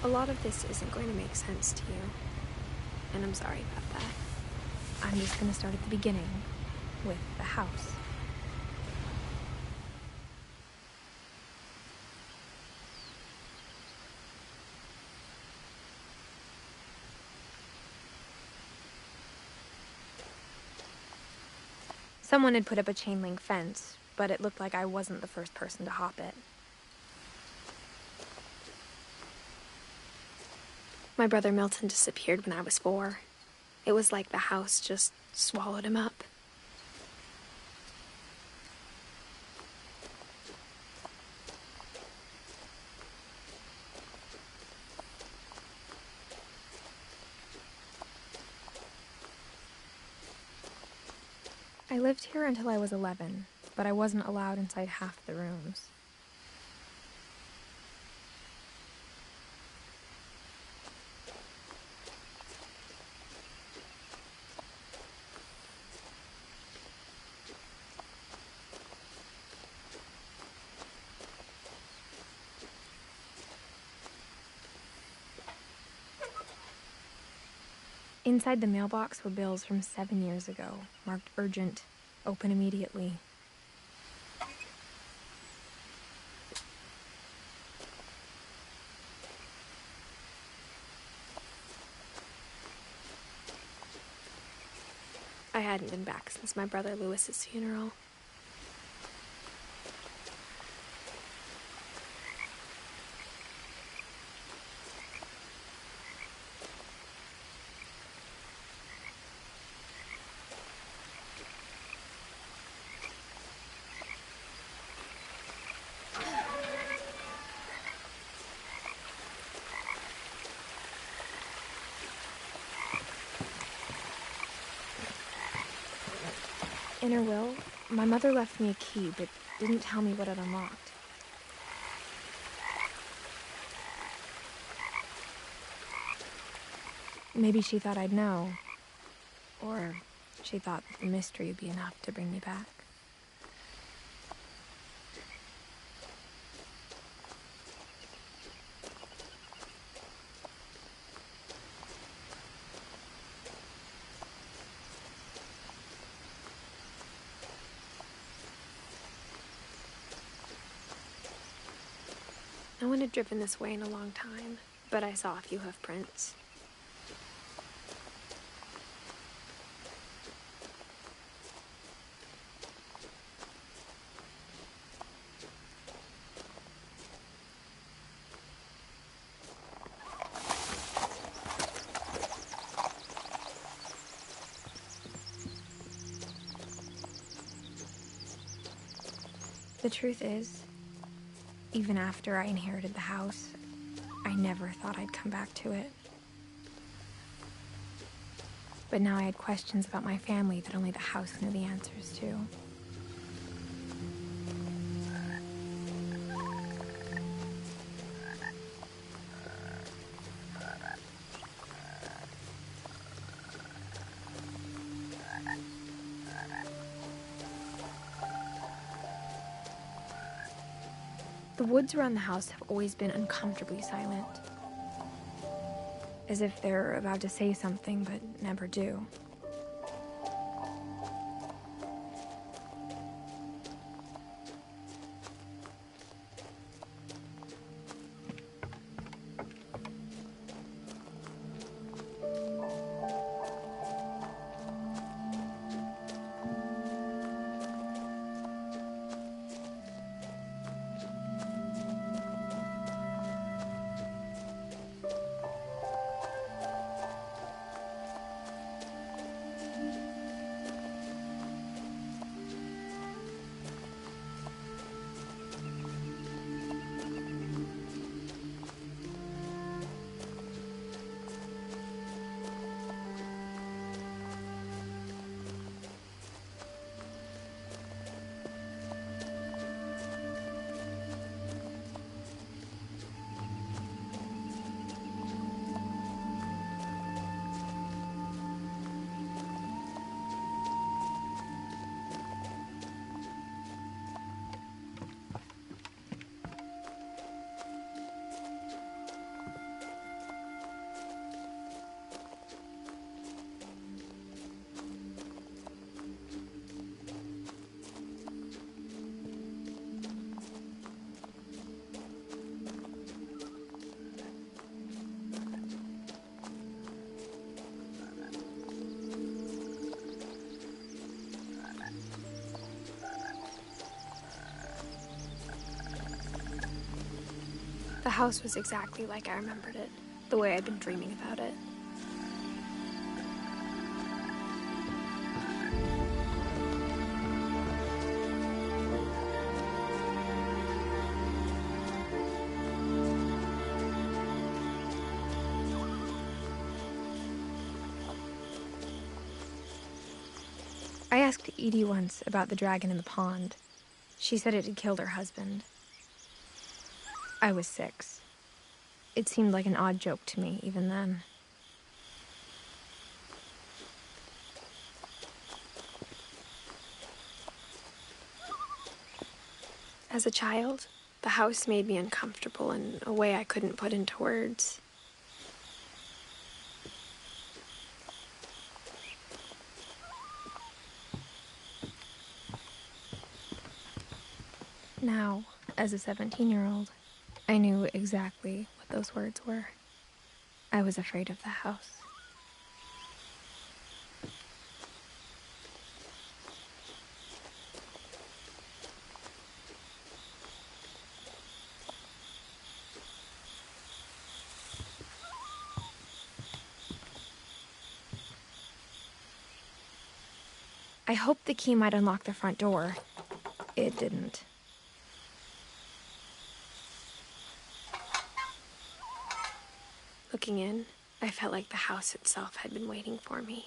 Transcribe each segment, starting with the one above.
A lot of this isn't going to make sense to you, and I'm sorry about that. I'm just gonna start at the beginning, with the house. Someone had put up a chain link fence, but it looked like I wasn't the first person to hop it. My brother Milton disappeared when I was 4. It was like the house just swallowed him up. I lived here until I was 11, but I wasn't allowed inside half the rooms. Inside the mailbox were bills from 7 years ago, marked urgent, open immediately. I hadn't been back since my brother Lewis's funeral. In her will, my mother left me a key, but didn't tell me what it unlocked. Maybe she thought I'd know. Or she thought that the mystery would be enough to bring me back. No one had driven this way in a long time, but I saw a few hoof prints. The truth is, even after I inherited the house, I never thought I'd come back to it. But now I had questions about my family that only the house knew the answers to. The woods around the house have always been uncomfortably silent. As if they're about to say something, but never do. house was exactly like I remembered it, the way I'd been dreaming about it. I asked Edie once about the dragon in the pond. She said it had killed her husband. I was 6. It seemed like an odd joke to me, even then. As a child, the house made me uncomfortable in a way I couldn't put into words. Now, as a 17-year-old, I knew exactly what those words were. I was afraid of the house. I hoped the key might unlock the front door. It didn't. Looking in, I felt like the house itself had been waiting for me.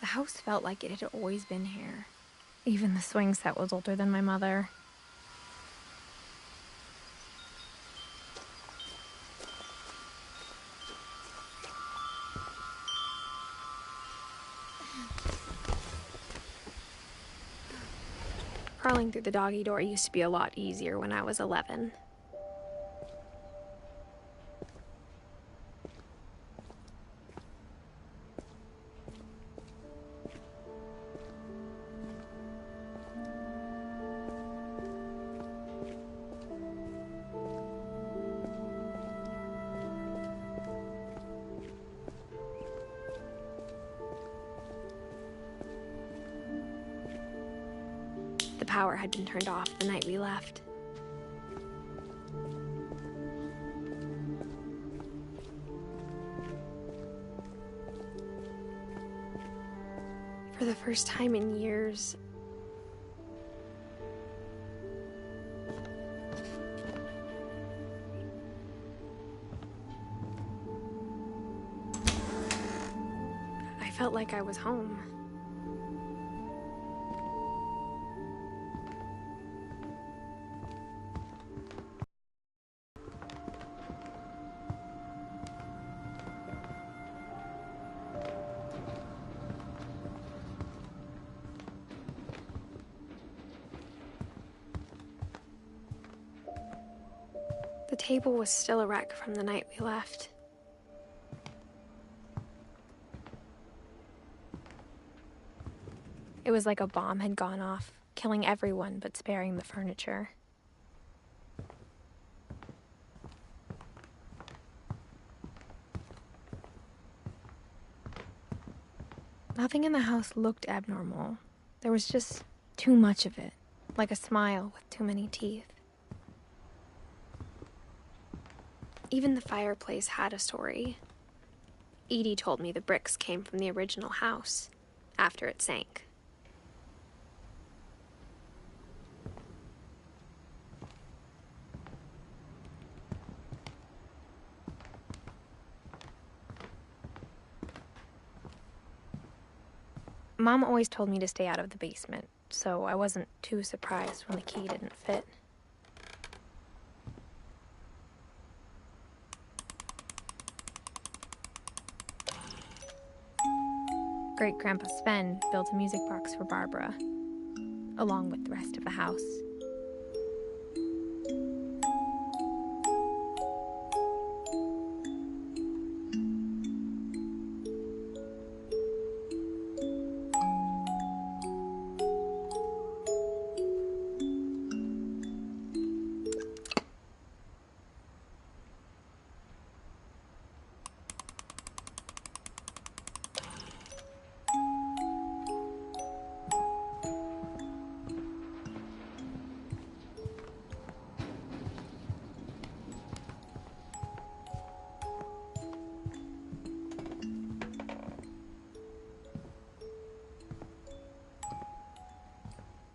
The house felt like it had always been here. Even the swing set was older than my mother. Crawling through the doggy door used to be a lot easier when I was 11. The power had been turned off the night we left. For the first time in years, I felt like I was home. The table was still a wreck from the night we left. It was like a bomb had gone off, killing everyone but sparing the furniture. Nothing in the house looked abnormal. There was just too much of it, like a smile with too many teeth. Even the fireplace had a story. Edie told me the bricks came from the original house, after it sank. Mom always told me to stay out of the basement, so I wasn't too surprised when the key didn't fit. Great-Grandpa Sven built a music box for Barbara, along with the rest of the house.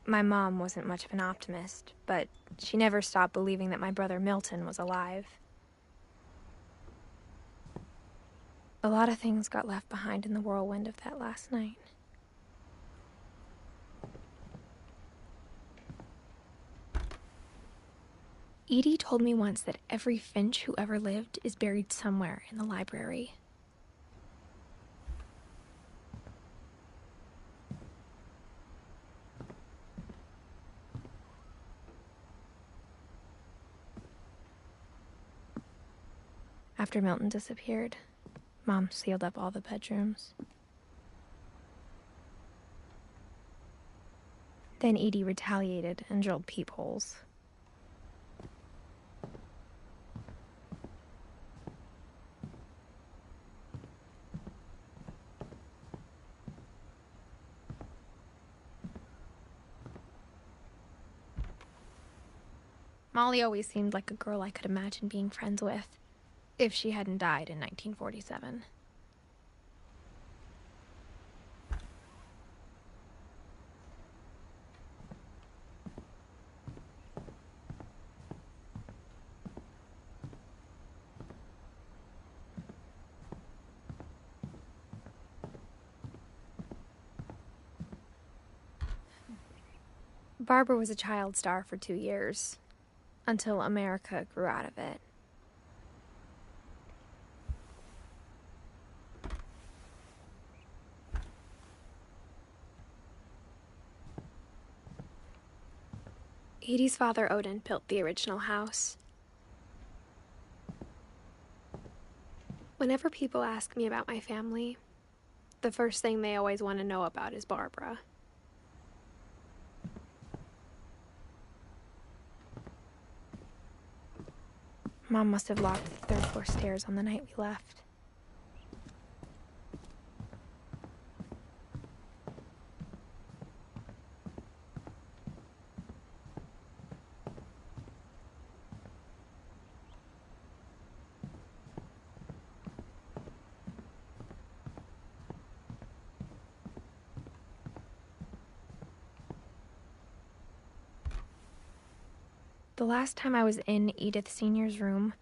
My mom wasn't much of an optimist, but she never stopped believing that my brother Milton was alive. A lot of things got left behind in the whirlwind of that last night. Edie told me once that every Finch who ever lived is buried somewhere in the library. After Milton disappeared, Mom sealed up all the bedrooms. Then Edie retaliated and drilled peepholes. Molly always seemed like a girl I could imagine being friends with, if she hadn't died in 1947. Barbara was a child star for 2 years, until America grew out of it. Edie's father, Odin, built the original house. Whenever people ask me about my family, the first thing they always want to know about is Barbara. Mom must have locked the third-floor stairs on the night we left. The last time I was in Edith Sr.'s room,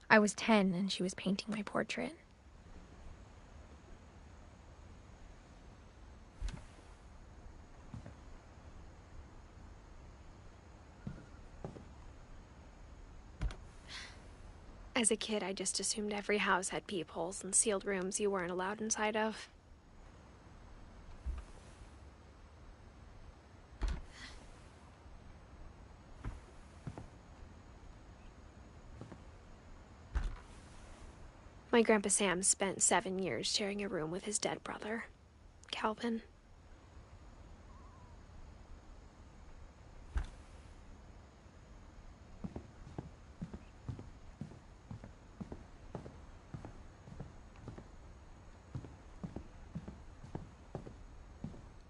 I was 10 and she was painting my portrait. As a kid, I just assumed every house had peepholes and sealed rooms you weren't allowed inside of. My Grandpa Sam spent 7 years sharing a room with his dead brother, Calvin.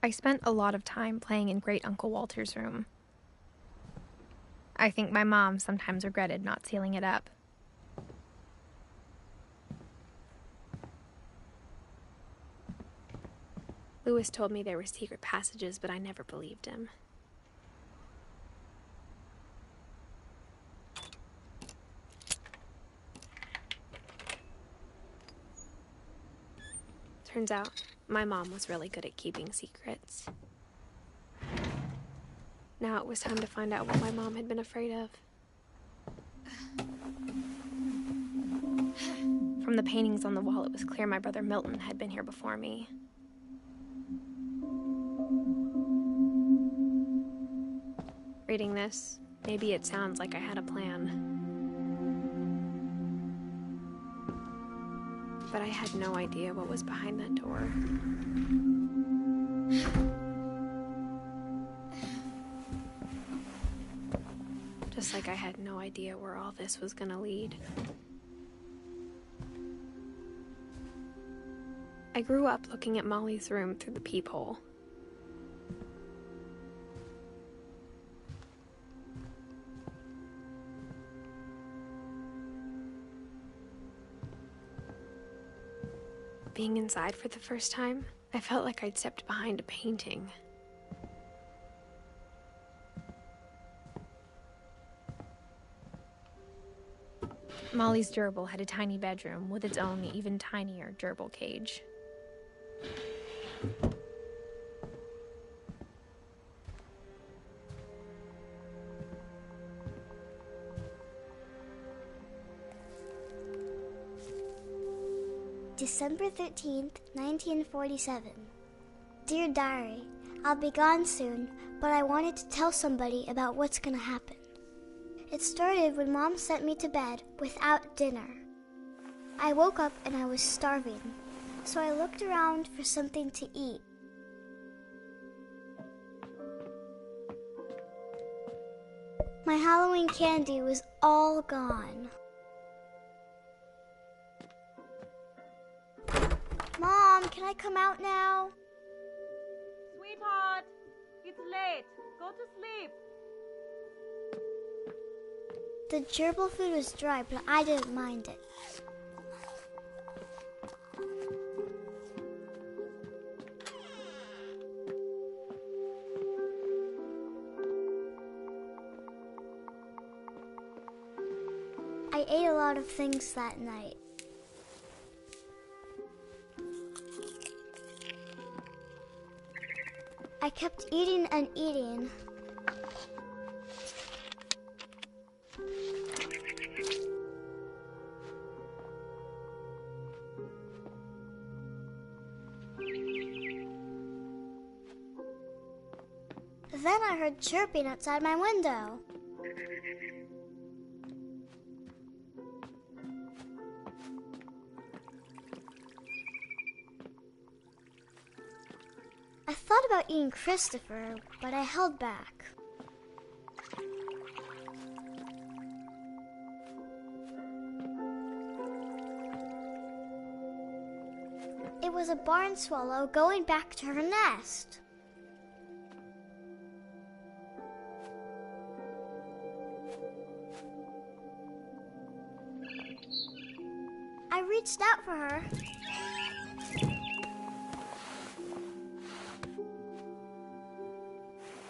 I spent a lot of time playing in Great Uncle Walter's room. I think my mom sometimes regretted not sealing it up. Lewis told me there were secret passages, but I never believed him. Turns out, my mom was really good at keeping secrets. Now it was time to find out what my mom had been afraid of. From the paintings on the wall, it was clear my brother Milton had been here before me. Reading this, maybe it sounds like I had a plan. But I had no idea what was behind that door. Just like I had no idea where all this was gonna lead. I grew up looking at Molly's room through the peephole. Being inside for the first time, I felt like I'd stepped behind a painting. Molly's gerbil had a tiny bedroom with its own even tinier gerbil cage. December 13th, 1947. Dear Diary, I'll be gone soon, but I wanted to tell somebody about what's gonna happen. It started when Mom sent me to bed without dinner. I woke up and I was starving, so I looked around for something to eat. My Halloween candy was all gone. Mom, can I come out now? Sweetheart, it's late. Go to sleep. The gerbil food was dry, but I didn't mind it. I ate a lot of things that night. I kept eating and eating. Then I heard chirping outside my window. I thought about eating Christopher, but I held back. It was a barn swallow going back to her nest. I reached out for her.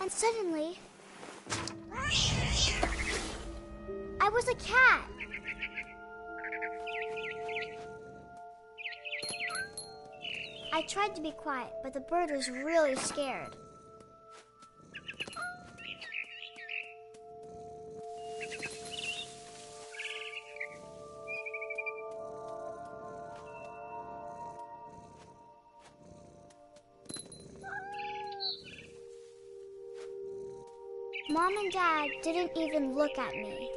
And suddenly, I was a cat. I tried to be quiet, but the bird was really scared. Mom and Dad didn't even look at me.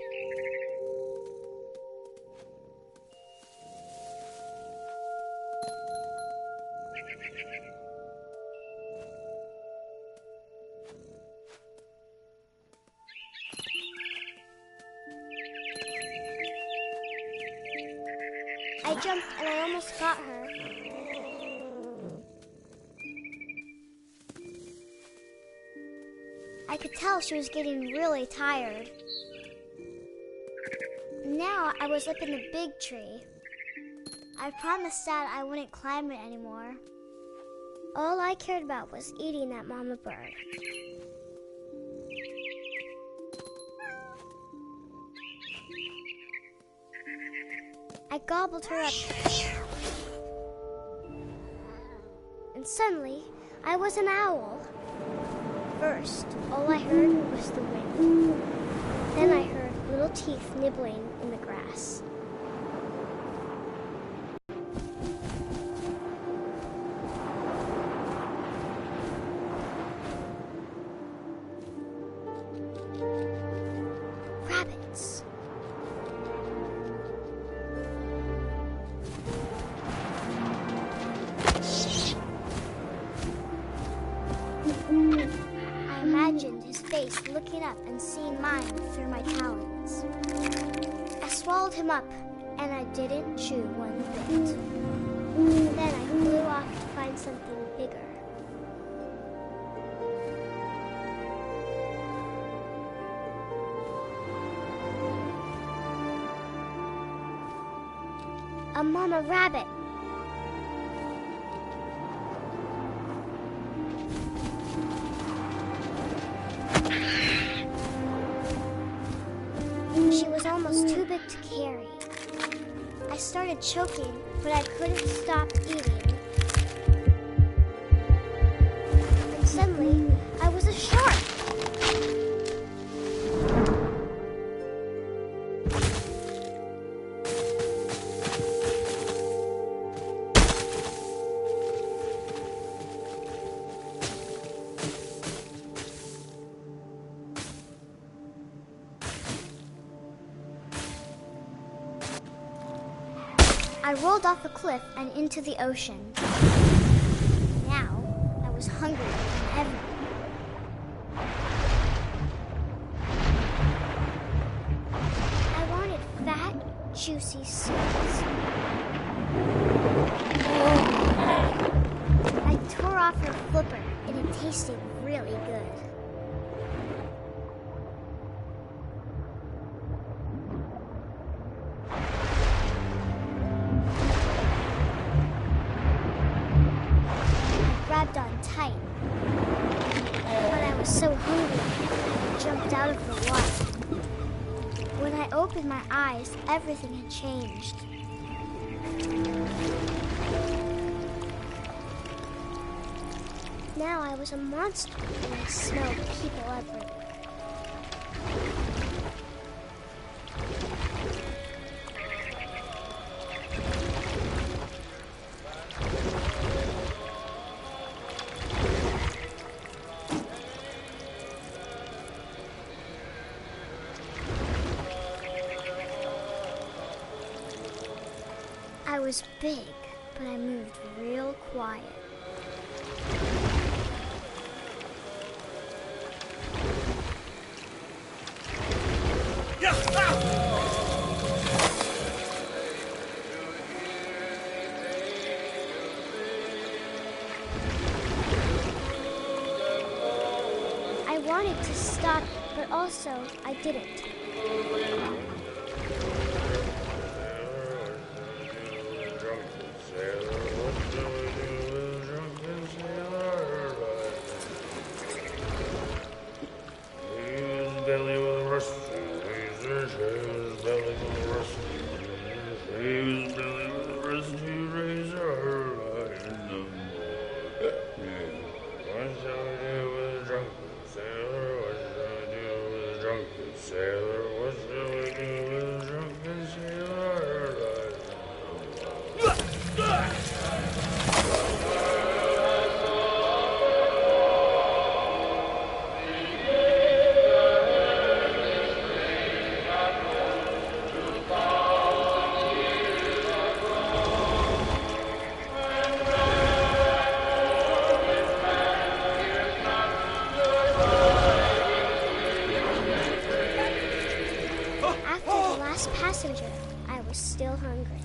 I jumped and I almost got her. I could tell she was getting really tired. Now I was up in the big tree. I promised Dad I wouldn't climb it anymore. All I cared about was eating that mama bird. I gobbled her up. And suddenly, I was an owl. First, all I heard was the wind. Then I heard little teeth nibbling in the grass. up and seen mine through my talons. I swallowed him up, and I didn't chew one bit. Then I flew off to find something bigger. A mama rabbit. She was almost too big to carry. I started choking, but I couldn't stop eating. And suddenly, I was a shark. I rolled off a cliff and into the ocean. Now, I was hungry than ever. I wanted fat, juicy seeds. I tore off her flipper, and it tasted really good. Grabbed on tight, but I was so hungry, I jumped out of the water. When I opened my eyes, everything had changed. Now I was a monster, and I smelled people everywhere. I was big, but I moved real quiet. I wanted to stop, but also I didn't. Passenger, I was still hungry.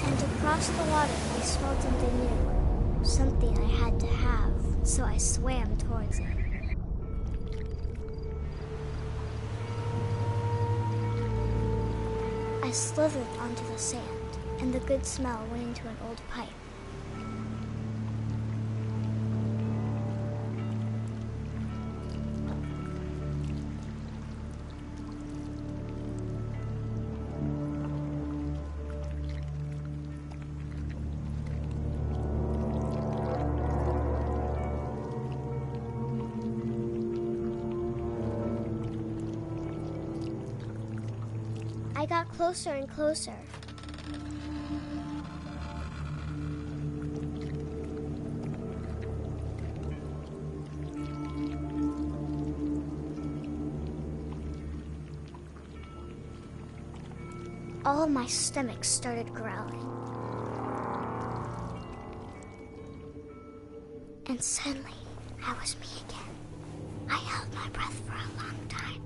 And across the water, I smelled something new. Something I had to have, so I swam towards it. I slithered onto the sand, and the good smell went into an old pipe. I got closer and closer. All of my stomach started growling. And suddenly, I was me again. I held my breath for a long time,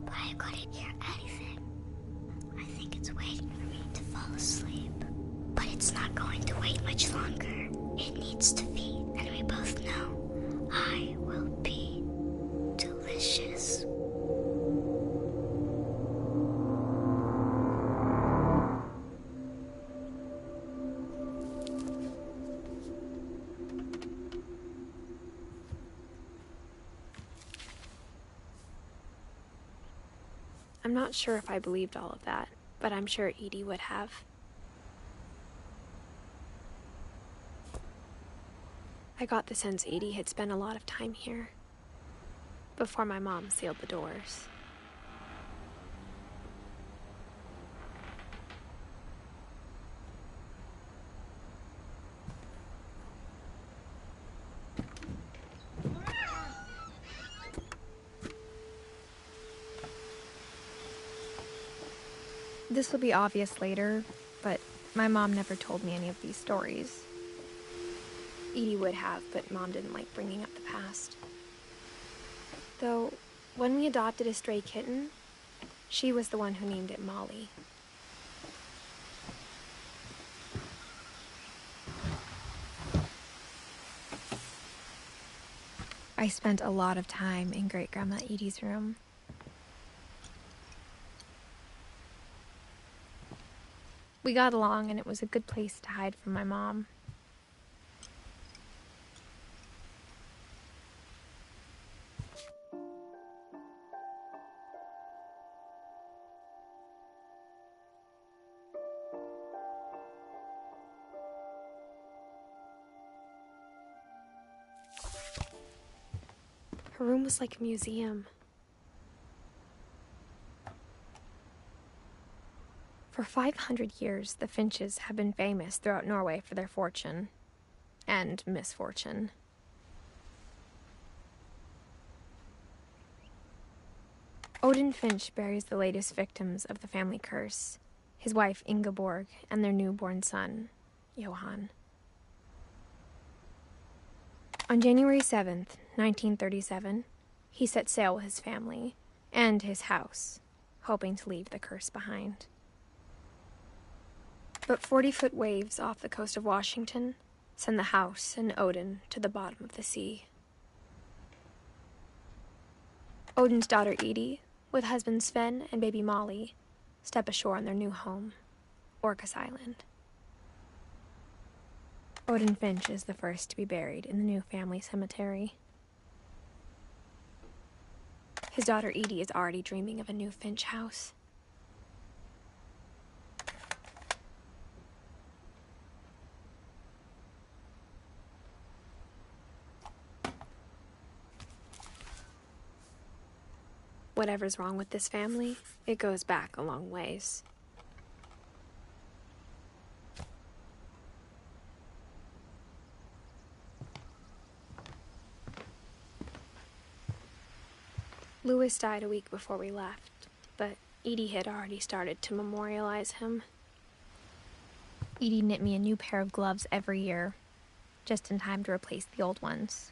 but I couldn't hear anything. I think it's waiting for me to fall asleep. But it's not going to wait much longer. It needs to feed, and we both know I will be delicious. I'm not sure if I believed all of that, but I'm sure Edie would have. I got the sense Edie had spent a lot of time here before my mom sealed the doors. This will be obvious later, but my mom never told me any of these stories. Edie would have, but Mom didn't like bringing up the past. Though, when we adopted a stray kitten, she was the one who named it Molly. I spent a lot of time in Great-Grandma Edie's room. We got along, and it was a good place to hide from my mom. Her room was like a museum. For 500 years, the Finches have been famous throughout Norway for their fortune and misfortune. Odin Finch buries the latest victims of the family curse, his wife Ingeborg and their newborn son, Johan. On January 7th, 1937, he set sail with his family and his house, hoping to leave the curse behind. But 40-foot waves off the coast of Washington send the house and Odin to the bottom of the sea. Odin's daughter Edie, with husband Sven and baby Molly, step ashore on their new home, Orcas Island. Odin Finch is the first to be buried in the new family cemetery. His daughter Edie is already dreaming of a new Finch house. Whatever's wrong with this family, it goes back a long ways. Louis died a week before we left, but Edie had already started to memorialize him. Edie knit me a new pair of gloves every year, just in time to replace the old ones.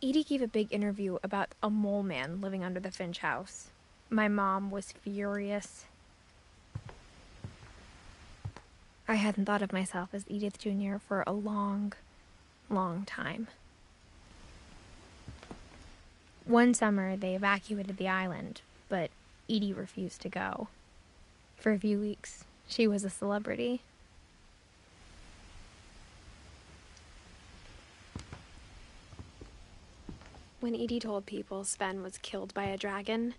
Edie gave a big interview about a mole man living under the Finch house. My mom was furious. I hadn't thought of myself as Edith Jr. for a long time. One summer, they evacuated the island, but Edie refused to go. For a few weeks, she was a celebrity. When Edie told people Sven was killed by a dragon,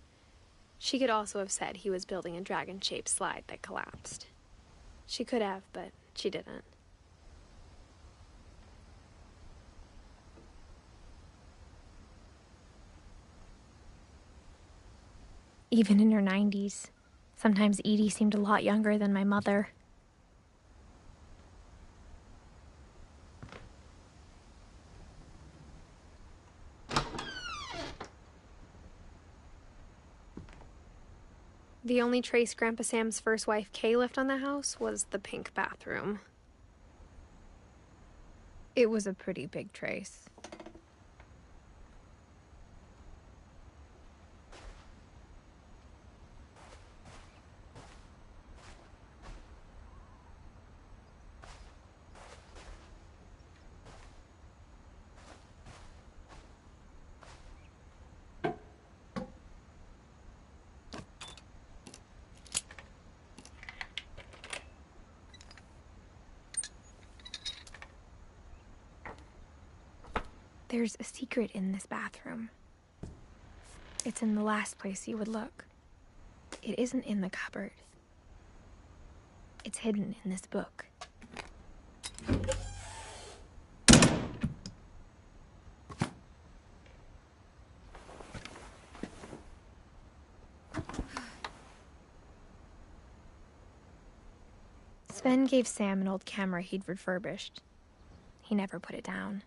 she could also have said he was building a dragon-shaped slide that collapsed. She could have, but she didn't. Even in her 90s, sometimes Edie seemed a lot younger than my mother. The only trace Grandpa Sam's first wife, Kay, left on the house was the pink bathroom. It was a pretty big trace. There's a secret in this bathroom. It's in the last place you would look. It isn't in the cupboard. It's hidden in this book. Sven gave Sam an old camera he'd refurbished. He never put it down.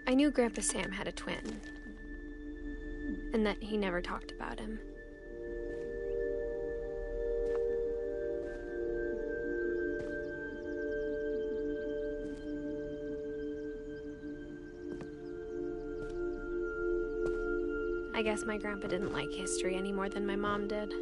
I knew Grandpa Sam had a twin, and that he never talked about him. I guess my grandpa didn't like history any more than my mom did.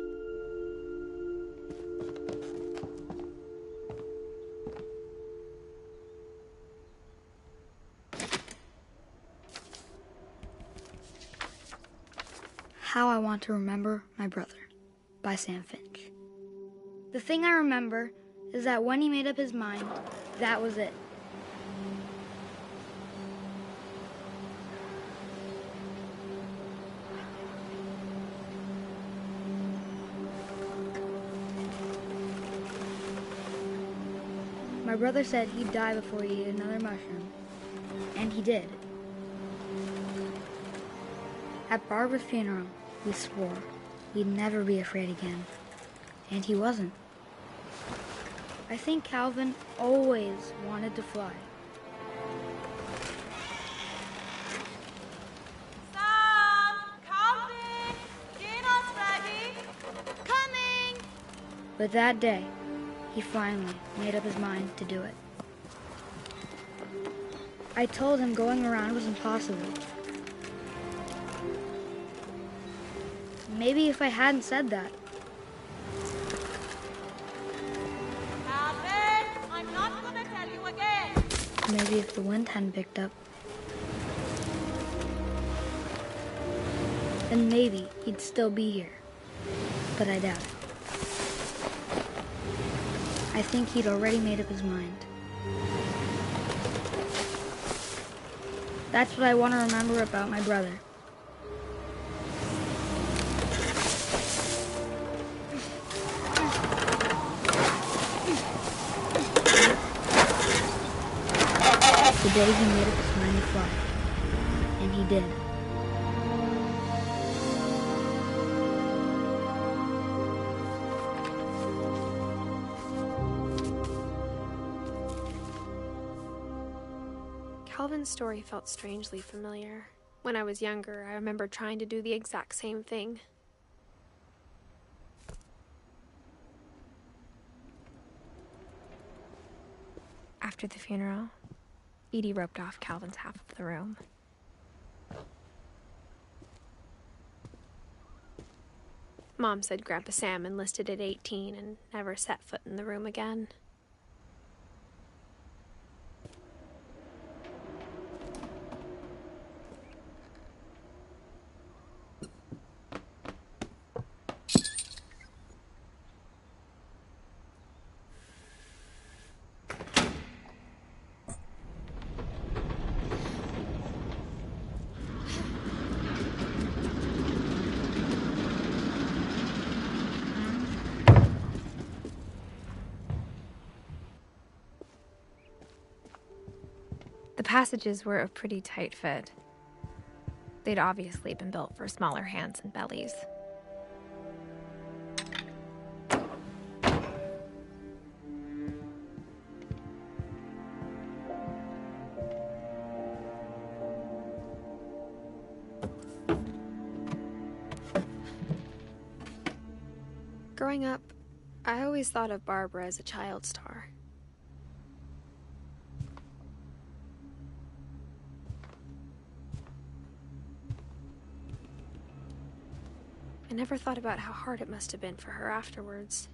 How I Want to Remember My Brother by Sam Finch. The thing I remember is that when he made up his mind, that was it. My brother said he'd die before he ate another mushroom, and he did. At Barbara's funeral, we swore we'd never be afraid again, and he wasn't. I think Calvin always wanted to fly. Sam! Calvin! Dinner's ready! Coming! But that day, he finally made up his mind to do it. I told him going around was impossible. Maybe if I hadn't said that. Calvin! I'm not gonna tell you again! Maybe if the wind hadn't picked up. Then maybe he'd still be here. But I doubt it. I think he'd already made up his mind. That's what I want to remember about my brother. The day he made up his mind to fly. And he did. Calvin's story felt strangely familiar. When I was younger, I remember trying to do the exact same thing. After the funeral, Edie roped off Calvin's half of the room. Mom said Grandpa Sam enlisted at 18 and never set foot in the room again. passages were a pretty tight fit. They'd obviously been built for smaller hands and bellies. Growing up, I always thought of Barbara as a child star. I never thought about how hard it must have been for her afterwards.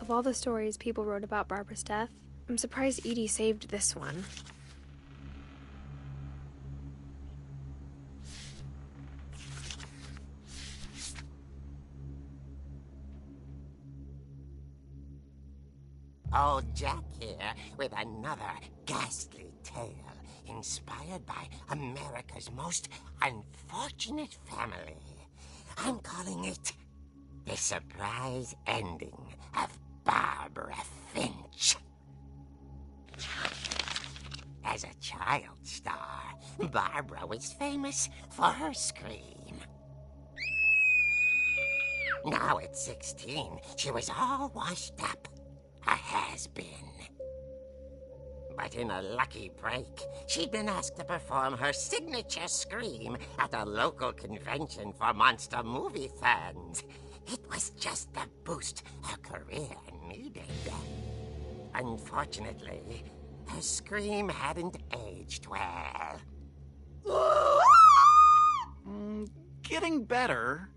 Of all the stories people wrote about Barbara's death, I'm surprised Edie saved this one. Old Jack here with another ghastly tale inspired by America's most unfortunate family. I'm calling it The Surprise Ending of Barbara Finch. As a child star, Barbara was famous for her scream. Now at 16, she was all washed up. A has-been. But in a lucky break, she'd been asked to perform her signature scream at a local convention for monster movie fans. It was just the boost her career needed. Unfortunately, her scream hadn't aged well. Getting better.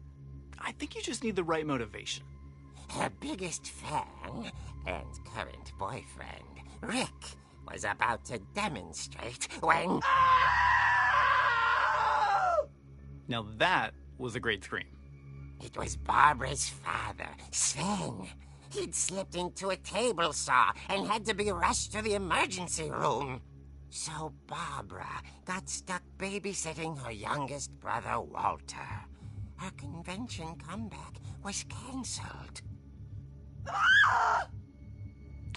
I think you just need the right motivation. Her biggest fan and current boyfriend, Rick, was about to demonstrate when... Now that was a great scream. It was Barbara's father, Sven. He'd slipped into a table saw and had to be rushed to the emergency room. So Barbara got stuck babysitting her youngest brother, Walter. Her convention comeback was cancelled.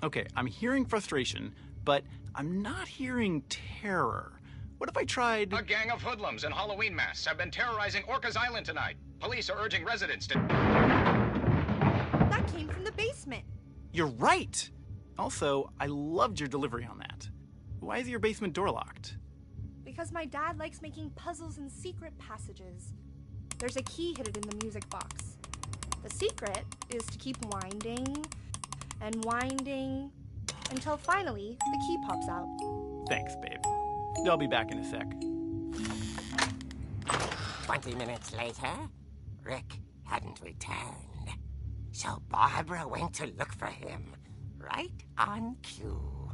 Okay, I'm hearing frustration, but I'm not hearing terror. What if I tried... A gang of hoodlums in Halloween masks have been terrorizing Orcas Island tonight. Police are urging residents to... That came from the basement. You're right! Also, I loved your delivery on that. Why is your basement door locked? Because my dad likes making puzzles and secret passages. There's a key hidden in the music box. The secret is to keep winding and winding until finally the key pops out. Thanks, babe. I'll be back in a sec. 20 minutes later, Rick hadn't returned. So Barbara went to look for him, right on cue.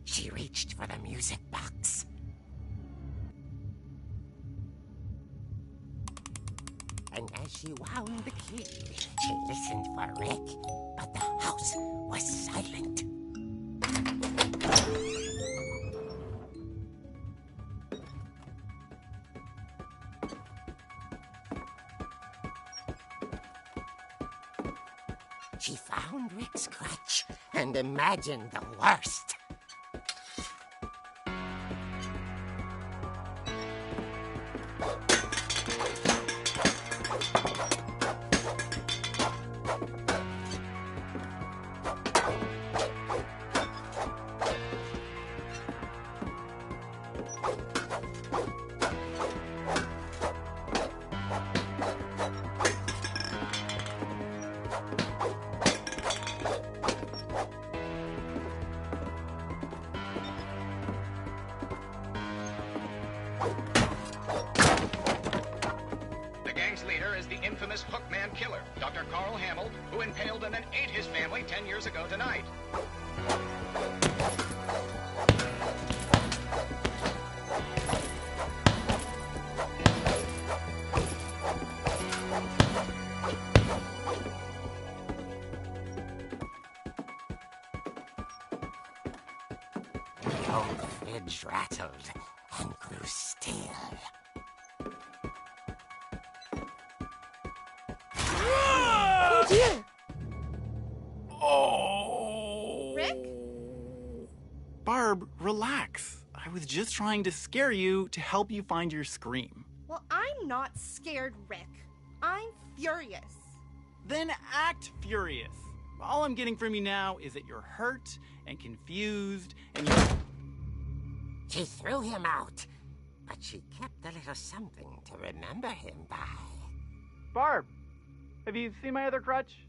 She reached for the music box. And as she wound the key, she listened for Rick, but the house was silent. She found Rick's crutch and imagined the worst. is the infamous Hookman killer, Dr. Carl Hamill, who impaled and then ate his family 10 years ago tonight. The old fridge rattled and grew still. Oh dear! Oh! Rick? Barb, relax. I was just trying to scare you to help you find your scream. Well, I'm not scared, Rick. I'm furious. Then act furious. All I'm getting from you now is that you're hurt and confused and you... She threw him out, but she kept a little something to remember him by. Barb, have you seen my other crutch?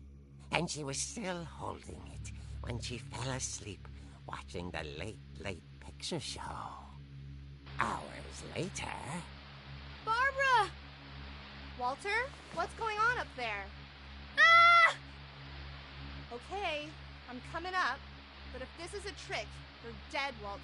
And she was still holding it when she fell asleep watching the Late Picture Show. Hours later... Barbara! Walter, what's going on up there? Ah! Okay, I'm coming up, but if this is a trick, you're dead, Walter.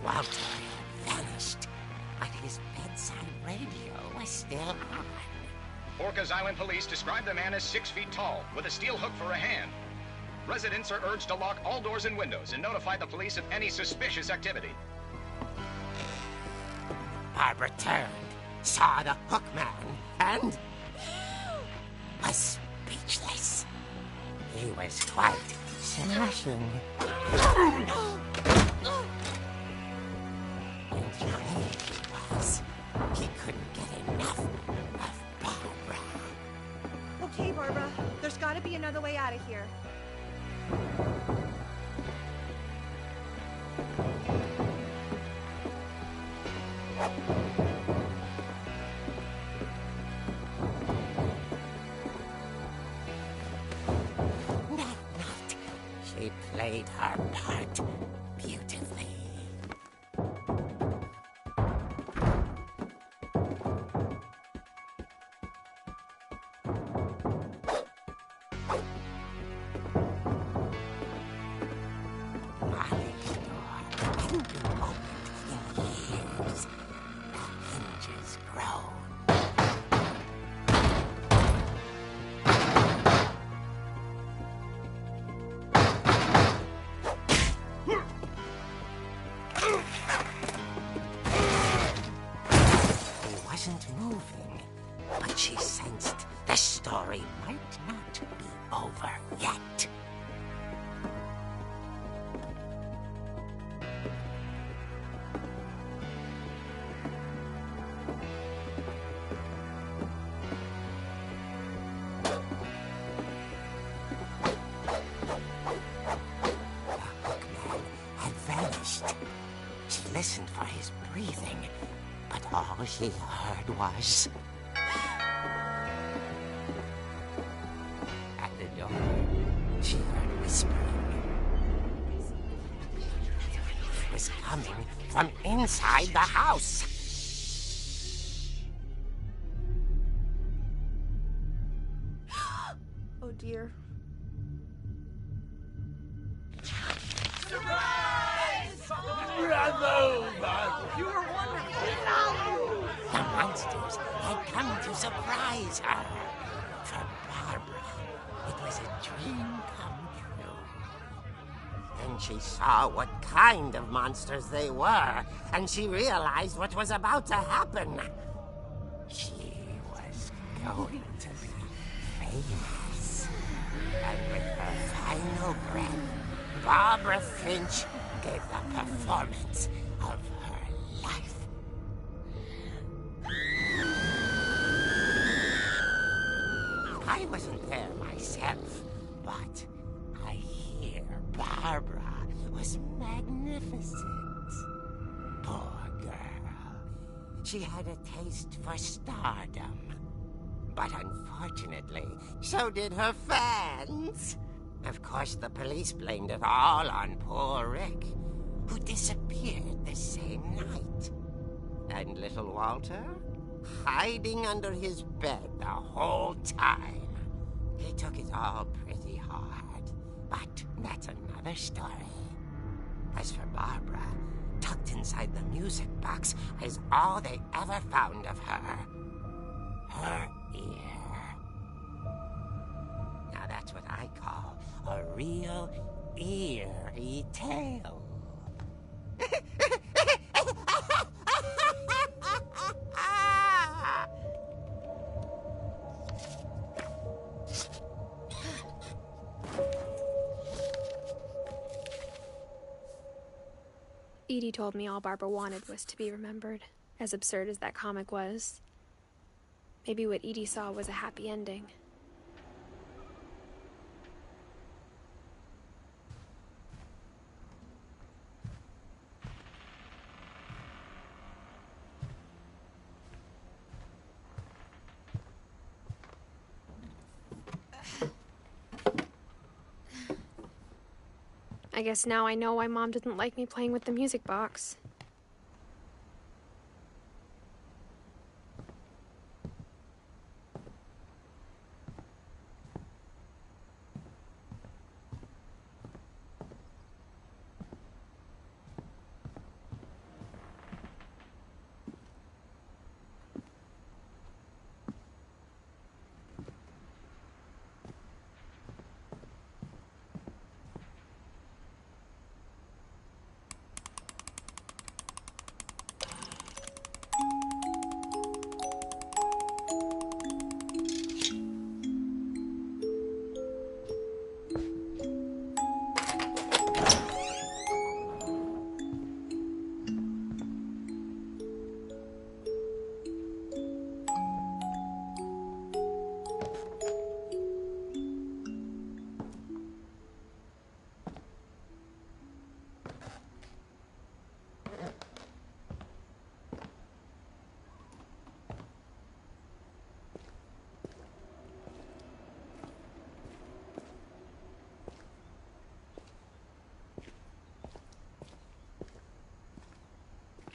Walter had vanished, but his bedside radio was still on. Orcas Island police describe the man as 6 feet tall, with a steel hook for a hand. Residents are urged to lock all doors and windows and notify the police of any suspicious activity. Barbara turned, saw the Hookman, and was speechless. He was quite smashing. And great he was. He couldn't get enough of Barbara. Okay, Barbara, there's gotta be another way out of here. That night, she played her part beautifully. Molly's door hadn't been opened in years. The hinges groaned. He wasn't moving, but she sensed the story might not be over yet. all she heard was... At the door, she heard whispering. It was coming from inside the house. Oh dear. The monsters had come to surprise her. For Barbara, it was a dream come true. Then she saw what kind of monsters they were, and she realized what was about to happen. She was going to be famous. And with her final breath, Barbara Finch gave the performance of her life. I wasn't there myself, but I hear Barbara was magnificent. Poor girl. She had a taste for stardom. But unfortunately, so did her fans. Of course, the police blamed it all on poor Rick, who disappeared the same night. And little Walter, hiding under his bed the whole time. He took it all pretty hard, but that's another story. As for Barbara, tucked inside the music box is all they ever found of her. Her ear. Now that's what I call a real eerie tale. Edie told me all Barbara wanted was to be remembered, as absurd as that comic was. Maybe what Edie saw was a happy ending. I guess now I know why Mom didn't like me playing with the music box.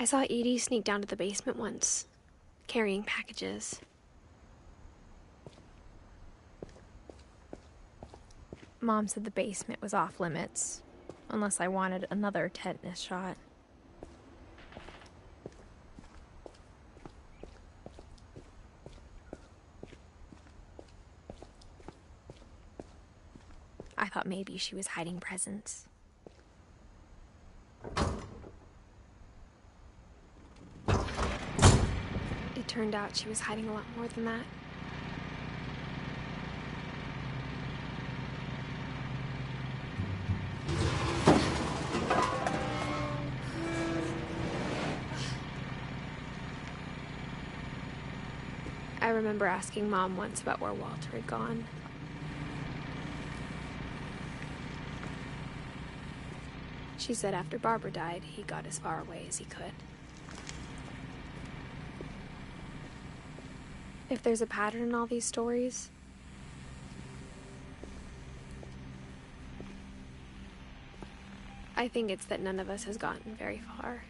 I saw Edie sneak down to the basement once, carrying packages. Mom said the basement was off limits, unless I wanted another tetanus shot. I thought maybe she was hiding presents. It turned out she was hiding a lot more than that. I remember asking Mom once about where Walter had gone. She said after Barbara died, he got as far away as he could. If there's a pattern in all these stories, I think it's that none of us has gotten very far.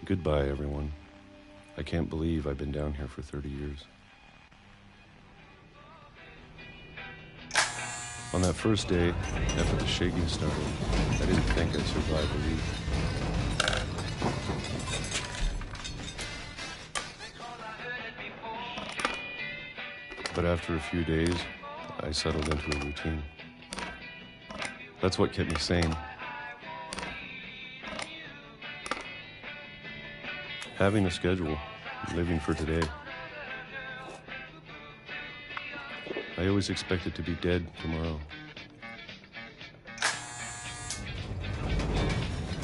Goodbye, everyone. I can't believe I've been down here for 30 years. On that first day, after the shaking started, I didn't think I'd survive a week. But after a few days, I settled into a routine. That's what kept me sane. Having a schedule, living for today. I always expected to be dead tomorrow.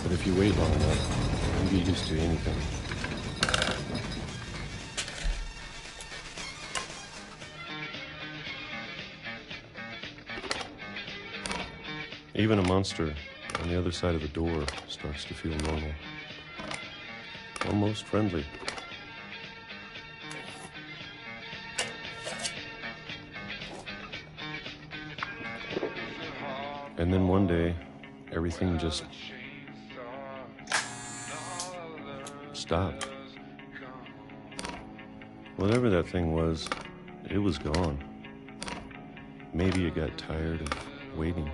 But if you wait long enough, you get used to anything. Even a monster on the other side of the door starts to feel normal. Almost friendly. And then one day, everything just stopped. Whatever that thing was, it was gone. Maybe it got tired of waiting.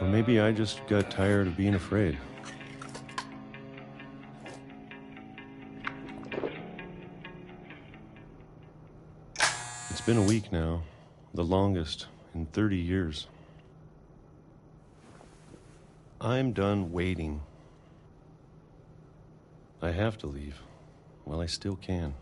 Or maybe I just got tired of being afraid. It's been a week now, the longest in 30 years. I'm done waiting. I have to leave while I still can.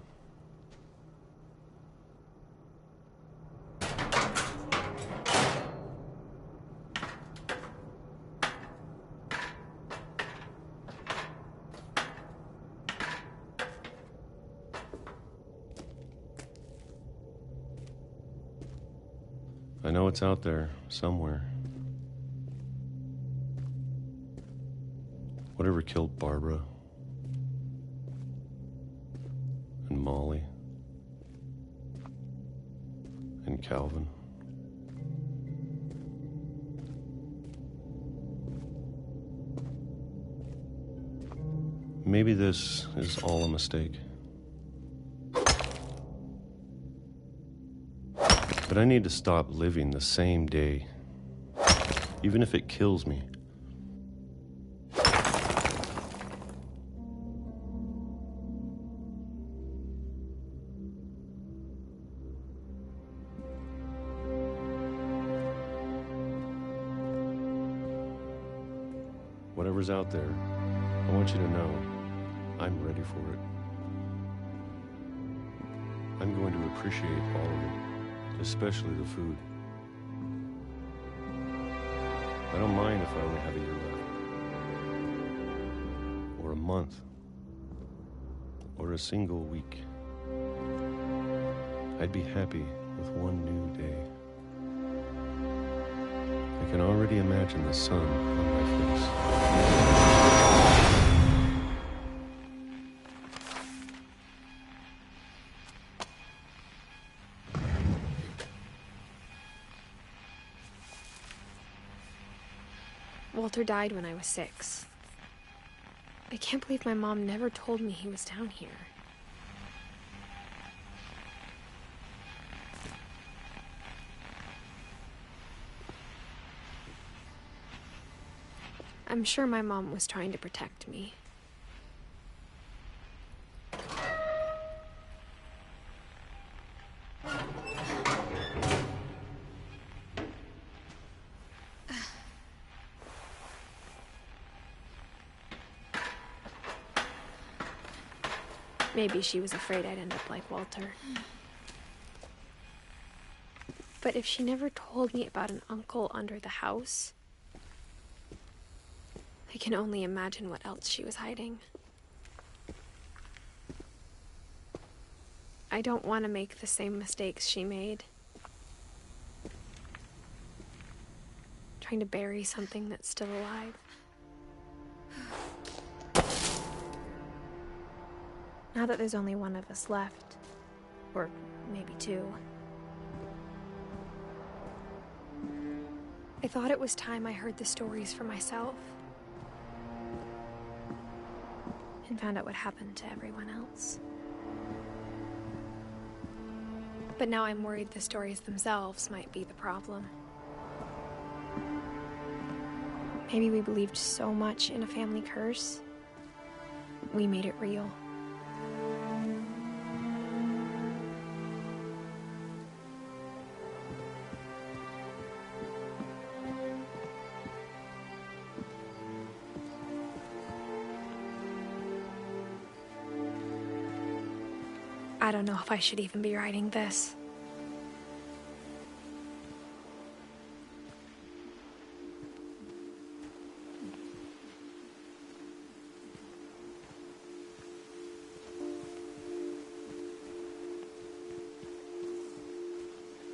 I know it's out there somewhere. Whatever killed Barbara and Molly and Calvin. Maybe this is all a mistake. But I need to stop living the same day, even if it kills me. Whatever's out there, I want you to know I'm ready for it. I'm going to appreciate all of it. Especially the food. I don't mind if I only have a year left. Or a month. Or a single week. I'd be happy with one new day. I can already imagine the sun on my face. Walter died when I was 6. I can't believe my mom never told me he was down here. I'm sure my mom was trying to protect me. Maybe she was afraid I'd end up like Walter. But if she never told me about an uncle under the house, I can only imagine what else she was hiding. I don't want to make the same mistakes she made. Trying to bury something that's still alive. Now that there's only one of us left, or maybe two, I thought it was time I heard the stories for myself and found out what happened to everyone else. But now I'm worried the stories themselves might be the problem. Maybe we believed so much in a family curse, we made it real. I don't know if I should even be writing this.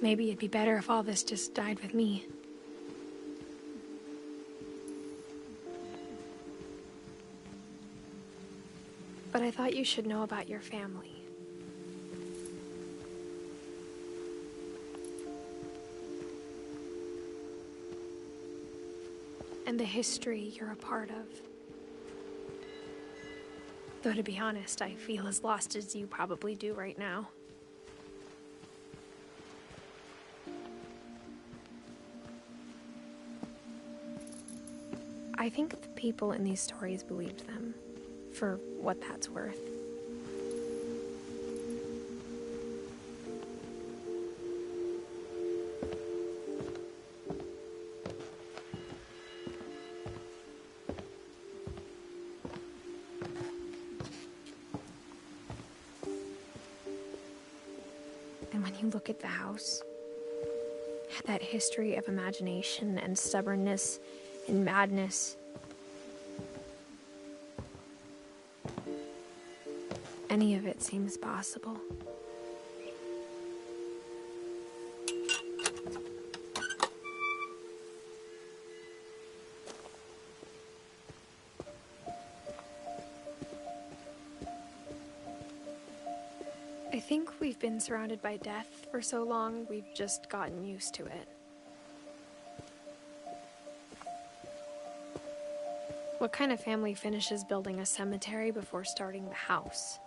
Maybe it'd be better if all this just died with me. But I thought you should know about your family. And the history you're a part of. Though to be honest, I feel as lost as you probably do right now. I think the people in these stories believed them, for what that's worth. And when you look at the house, that history of imagination and stubbornness and madness, any of it seems possible. I think we've been surrounded by death for so long, we've just gotten used to it. What kind of family finishes building a cemetery before starting the house?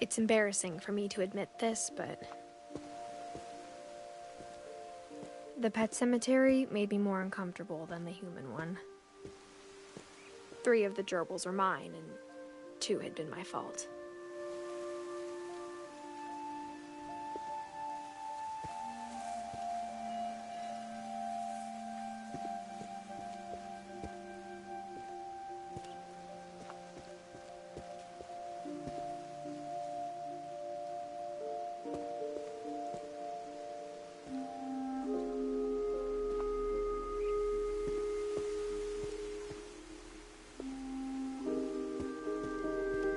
It's embarrassing for me to admit this, but the pet cemetery made me more uncomfortable than the human one. 3 of the gerbils are mine, and 2 had been my fault.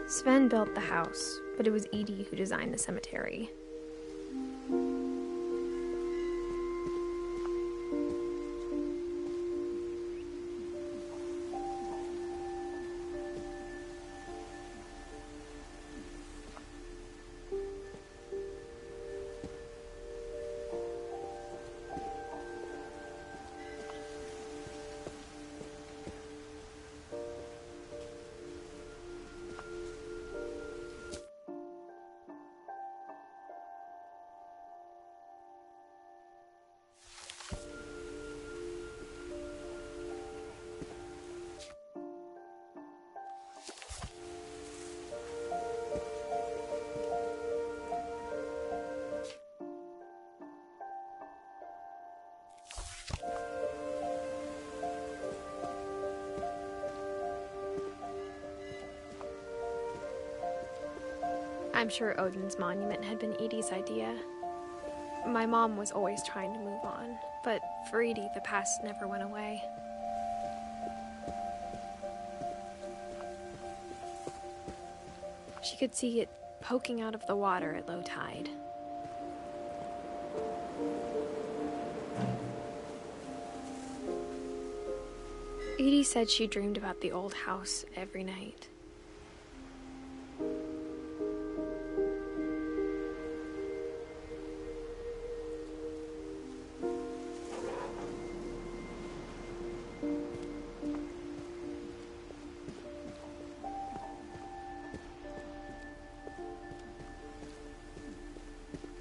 Sven built the house, but it was Edie who designed the cemetery. I'm sure Odin's monument had been Edie's idea. My mom was always trying to move on, but for Edie, the past never went away. She could see it poking out of the water at low tide. Edie said she dreamed about the old house every night.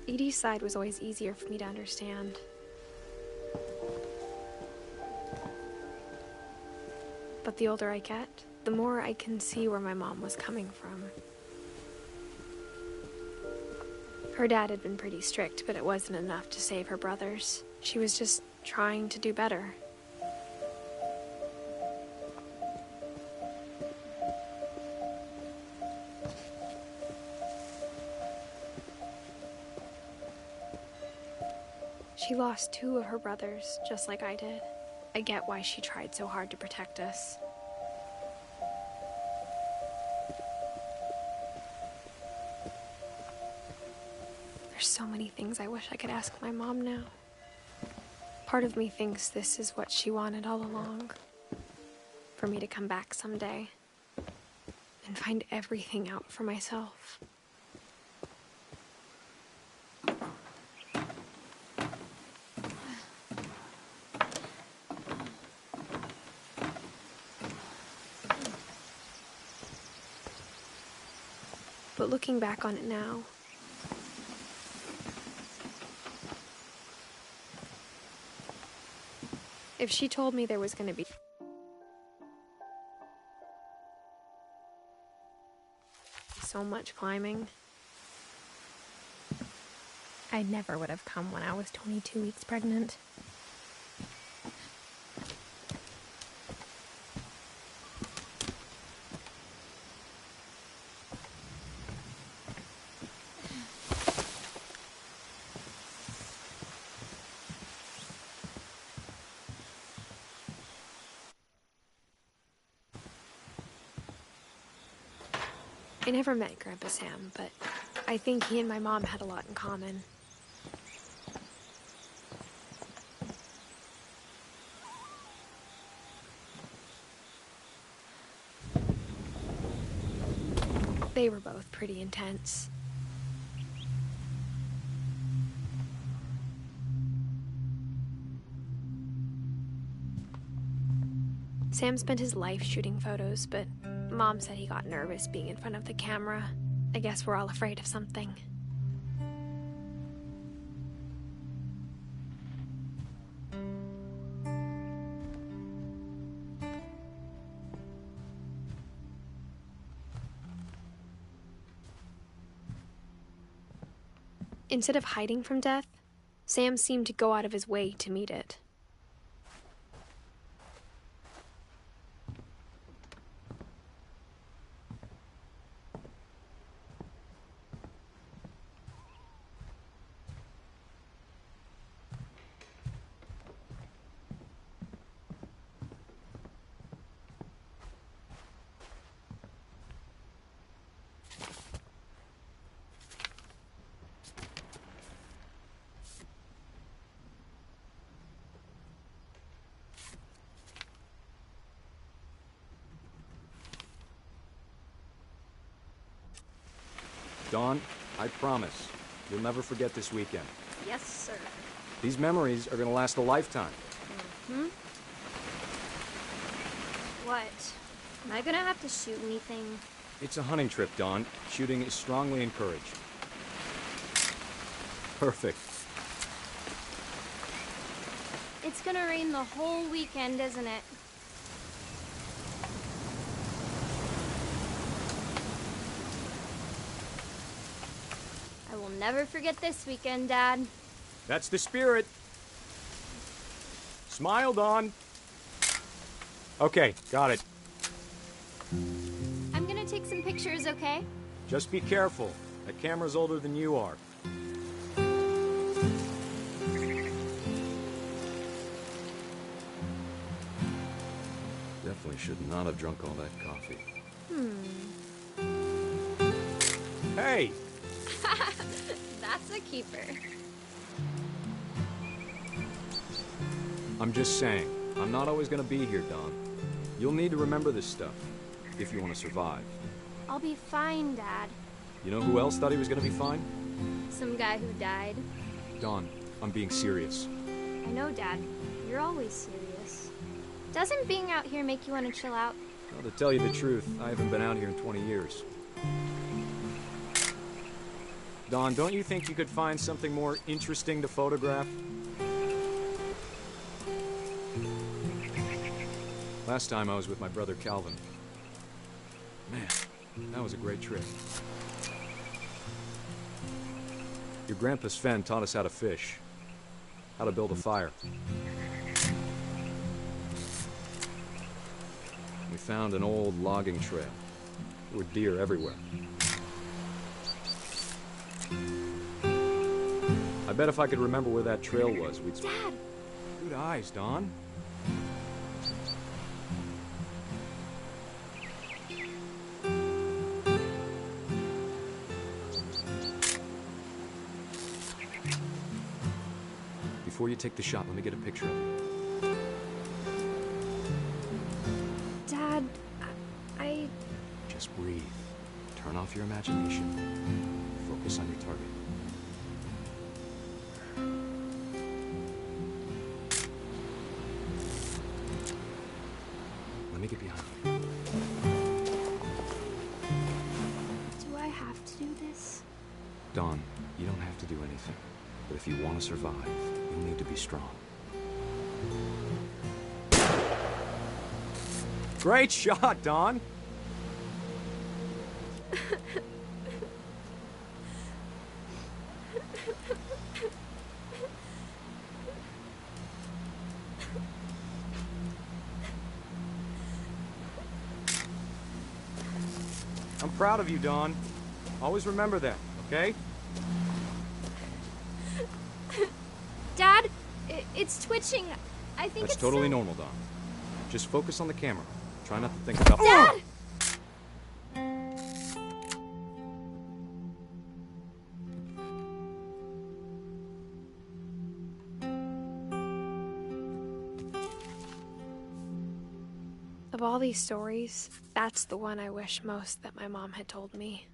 Edie's side was always easier for me to understand. But the older I get, the more I can see where my mom was coming from. Her dad had been pretty strict, but it wasn't enough to save her brothers. She was just trying to do better. She lost 2 of her brothers, just like I did. I get why she tried so hard to protect us. There's so many things I wish I could ask my mom now. Part of me thinks this is what she wanted all along. For me to come back someday and find everything out for myself. But looking back on it now, if she told me there was going to be so much climbing, I never would have come when I was 22 weeks pregnant. I never met Grandpa Sam, but I think he and my mom had a lot in common. They were both pretty intense. Sam spent his life shooting photos, but Mom said he got nervous being in front of the camera. I guess we're all afraid of something. Instead of hiding from death, Sam seemed to go out of his way to meet it. Dawn, I promise, you'll never forget this weekend. Yes, sir. These memories are gonna last a lifetime. Hmm? What? Am I gonna have to shoot anything? It's a hunting trip, Dawn. Shooting is strongly encouraged. Perfect. It's gonna rain the whole weekend, isn't it? I will never forget this weekend, Dad. That's the spirit. Smile, Dawn. Okay, got it. I'm gonna take some pictures, okay? Just be careful. That camera's older than you are. Definitely should not have drunk all that coffee. Hey! That's a keeper. I'm just saying, I'm not always gonna be here, Dawn. You'll need to remember this stuff, if you want to survive. I'll be fine, Dad. You know who else thought he was gonna be fine? Some guy who died. Dawn, I'm being serious. I know, Dad. You're always serious. Doesn't being out here make you want to chill out? Well, to tell you the truth, I haven't been out here in 20 years. Dawn, don't you think you could find something more interesting to photograph? Last time I was with my brother Calvin. Man, that was a great trip. Your grandpa Sven taught us how to fish, how to build a fire. We found an old logging trail. There were deer everywhere. I bet if I could remember where that trail was, we'd... Dad! Good eyes, Dawn. Before you take the shot, let me get a picture of you. Dad, I... Just breathe. Turn off your imagination. Focus on your target. Let me get behind you. Do I have to do this? Dawn, you don't have to do anything. But if you want to survive, you'll need to be strong. Great shot, Dawn! I'm proud of you, Dawn. Always remember that, okay? Dad, it's twitching. I think That's it's totally normal, Dawn. Just focus on the camera. Try not to think about... Dad! Of all these stories, that's the one I wish most that my mom had told me.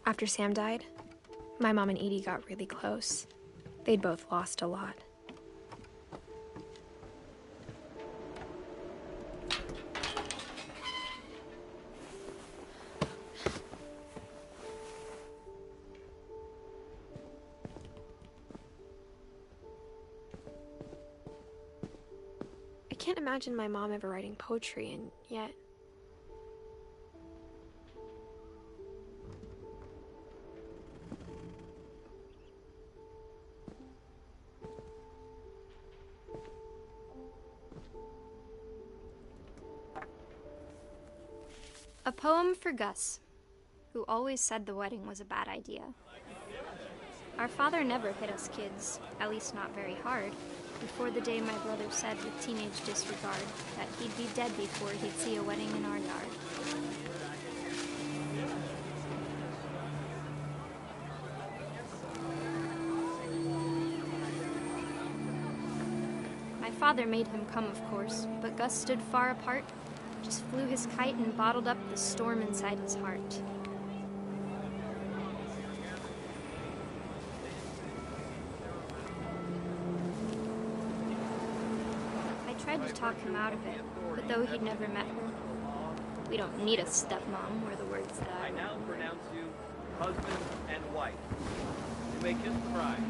After Sam died, my mom and Edie got really close. They'd both lost a lot. can't imagine my mom ever writing poetry, and yet... A poem for Gus, who always said the wedding was a bad idea. Our father never hit us kids, at least not very hard, before the day my brother said with teenage disregard that he'd be dead before he'd see a wedding in our yard. My father made him come, of course, but Gus stood far apart, just flew his kite and bottled up the storm inside his heart. I tried to talk him out of it, but though he'd never met her, we don't need a stepmom, were the words that I now pronounce you husband and wife. You may kiss the bride.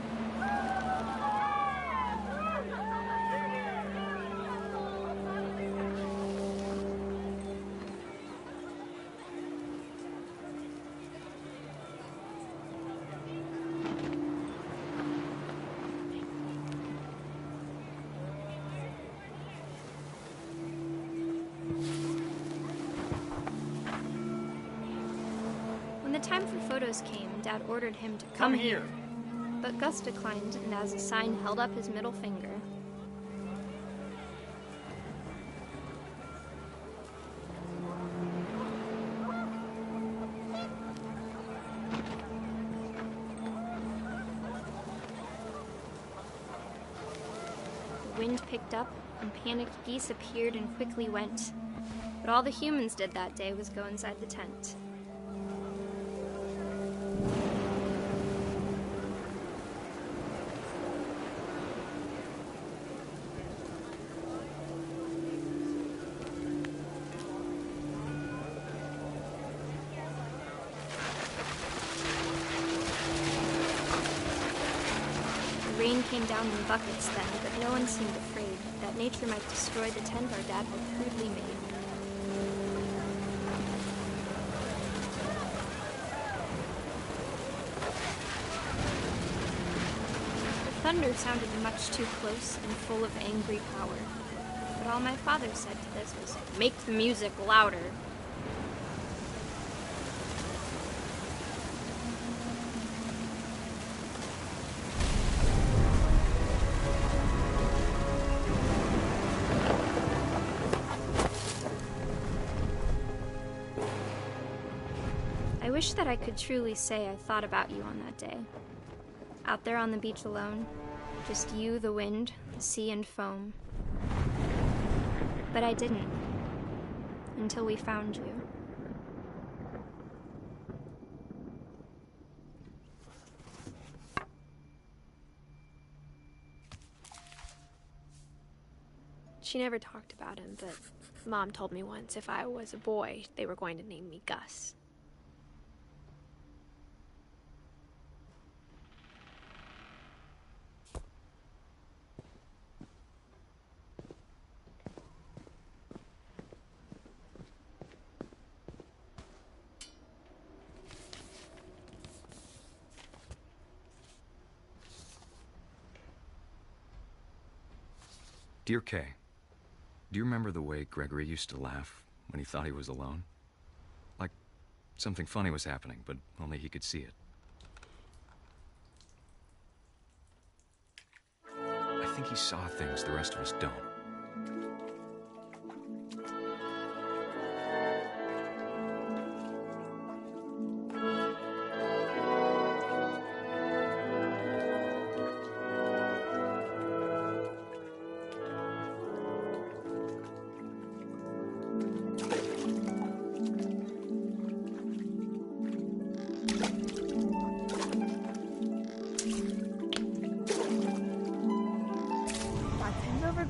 When the time for photos came, Dad ordered him to come here. But Gus declined, and as a sign held up his middle finger. The wind picked up, and panicked geese appeared and quickly went. But all the humans did that day was go inside the tent. The rain came down in buckets then, but no one seemed afraid that nature might destroy the tent our dad had crudely made. The thunder sounded much too close and full of angry power, but all my father said to this was, "Make the music louder." I wish that I could truly say I thought about you on that day. Out there on the beach alone, just you, the wind, the sea, and foam. But I didn't, until we found you. She never talked about him, but Mom told me once if I was a boy, they were going to name me Gus. Dear Kay, do you remember the way Gregory used to laugh when he thought he was alone? Like something funny was happening, but only he could see it. I think he saw things the rest of us don't.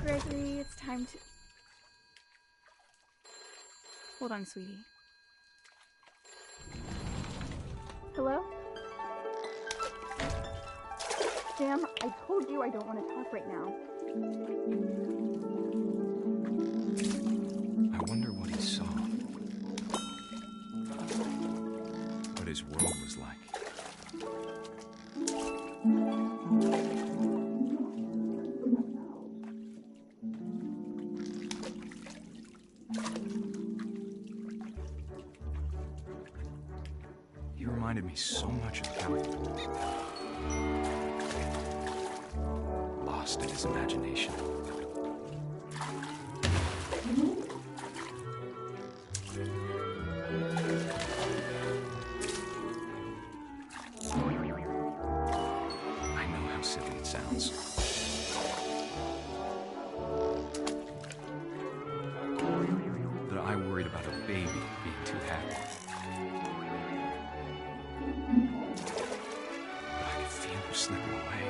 Gregory, it's time to... Hold on, sweetie. Hello? Sam, I told you I don't want to talk right now. what his world was like. He reminded me so much of Kelly. Lost in his imagination. I know how silly it sounds. That I worried about a baby being too happy. But I could feel him slipping away.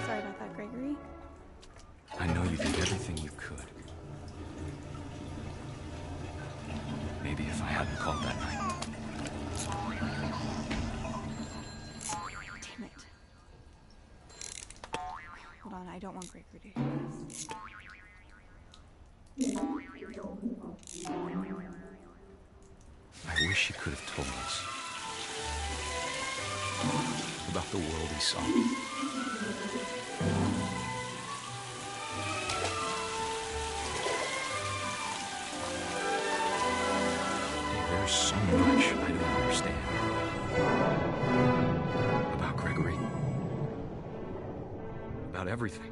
Sorry about that, Gregory. I know you did everything you could. Maybe if I hadn't called that night. Damn it. Hold on, I don't want Gregory to hear this. I wish he could have told us about the world he saw. There's so much I don't understand about Gregory, about everything.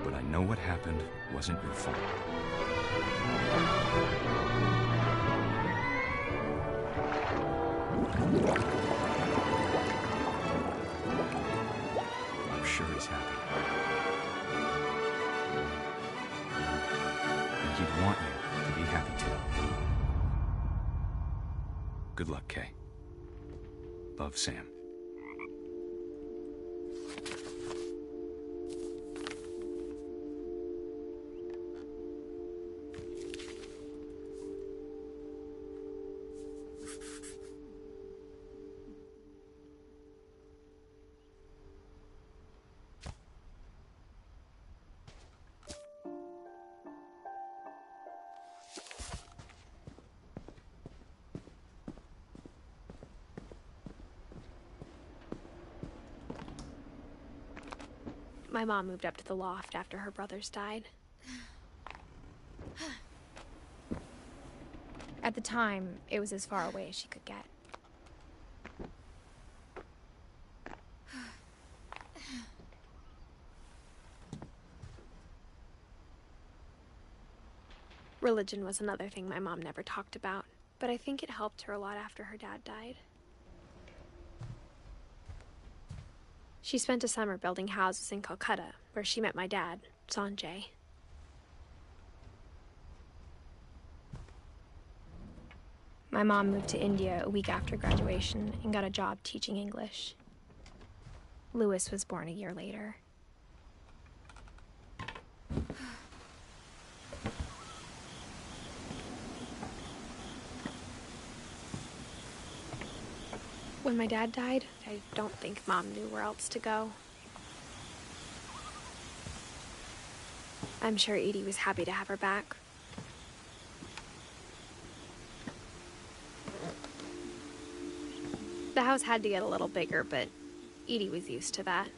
But I know what happened wasn't your fault. I'm sure he's happy. And he'd want you to be happy too. Good luck, Kay. Love, Sam. My mom moved up to the loft after her brothers died. At the time, it was as far away as she could get. Religion was another thing my mom never talked about, but I think it helped her a lot after her dad died. She spent a summer building houses in Calcutta, where she met my dad, Sanjay. My mom moved to India a week after graduation and got a job teaching English. Louis was born a year later. When my dad died, I don't think Mom knew where else to go. I'm sure Edie was happy to have her back. The house had to get a little bigger, but Edie was used to that.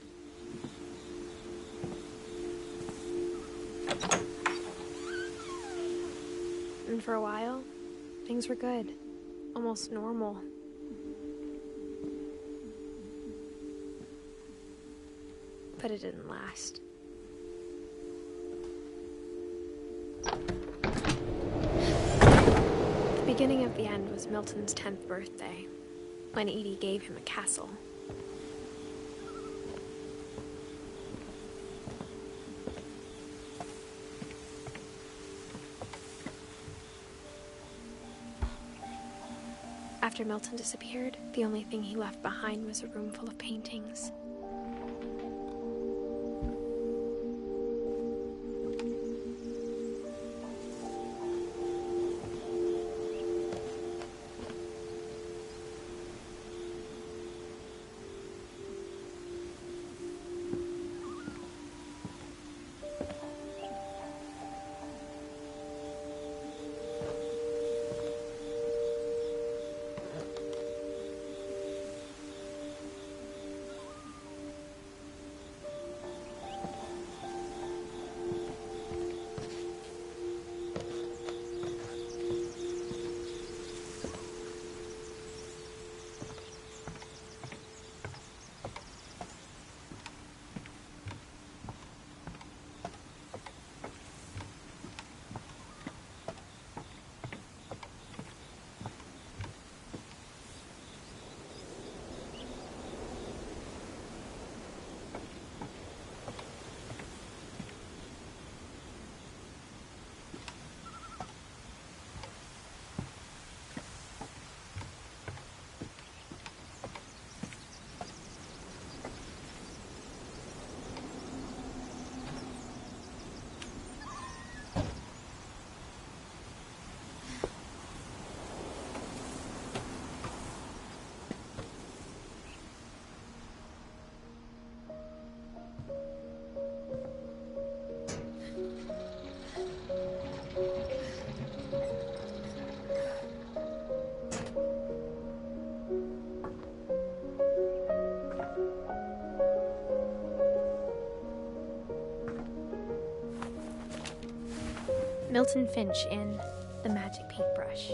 And for a while, things were good. Almost normal. But it didn't last. The beginning of the end was Milton's 10th birthday, when Edie gave him a castle. After Milton disappeared, the only thing he left behind was a room full of paintings. Milton Finch in The Magic Paintbrush.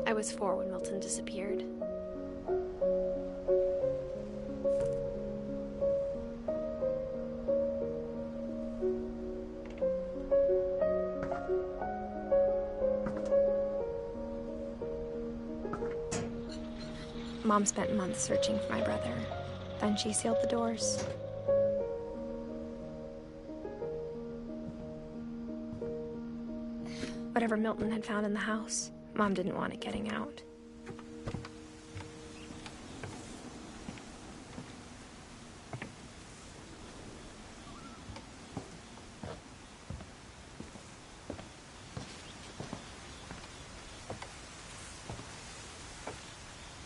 I was 4 when Milton disappeared. Mom spent months searching for my brother. Then she sealed the doors. Whatever Milton had found in the house, Mom didn't want it getting out.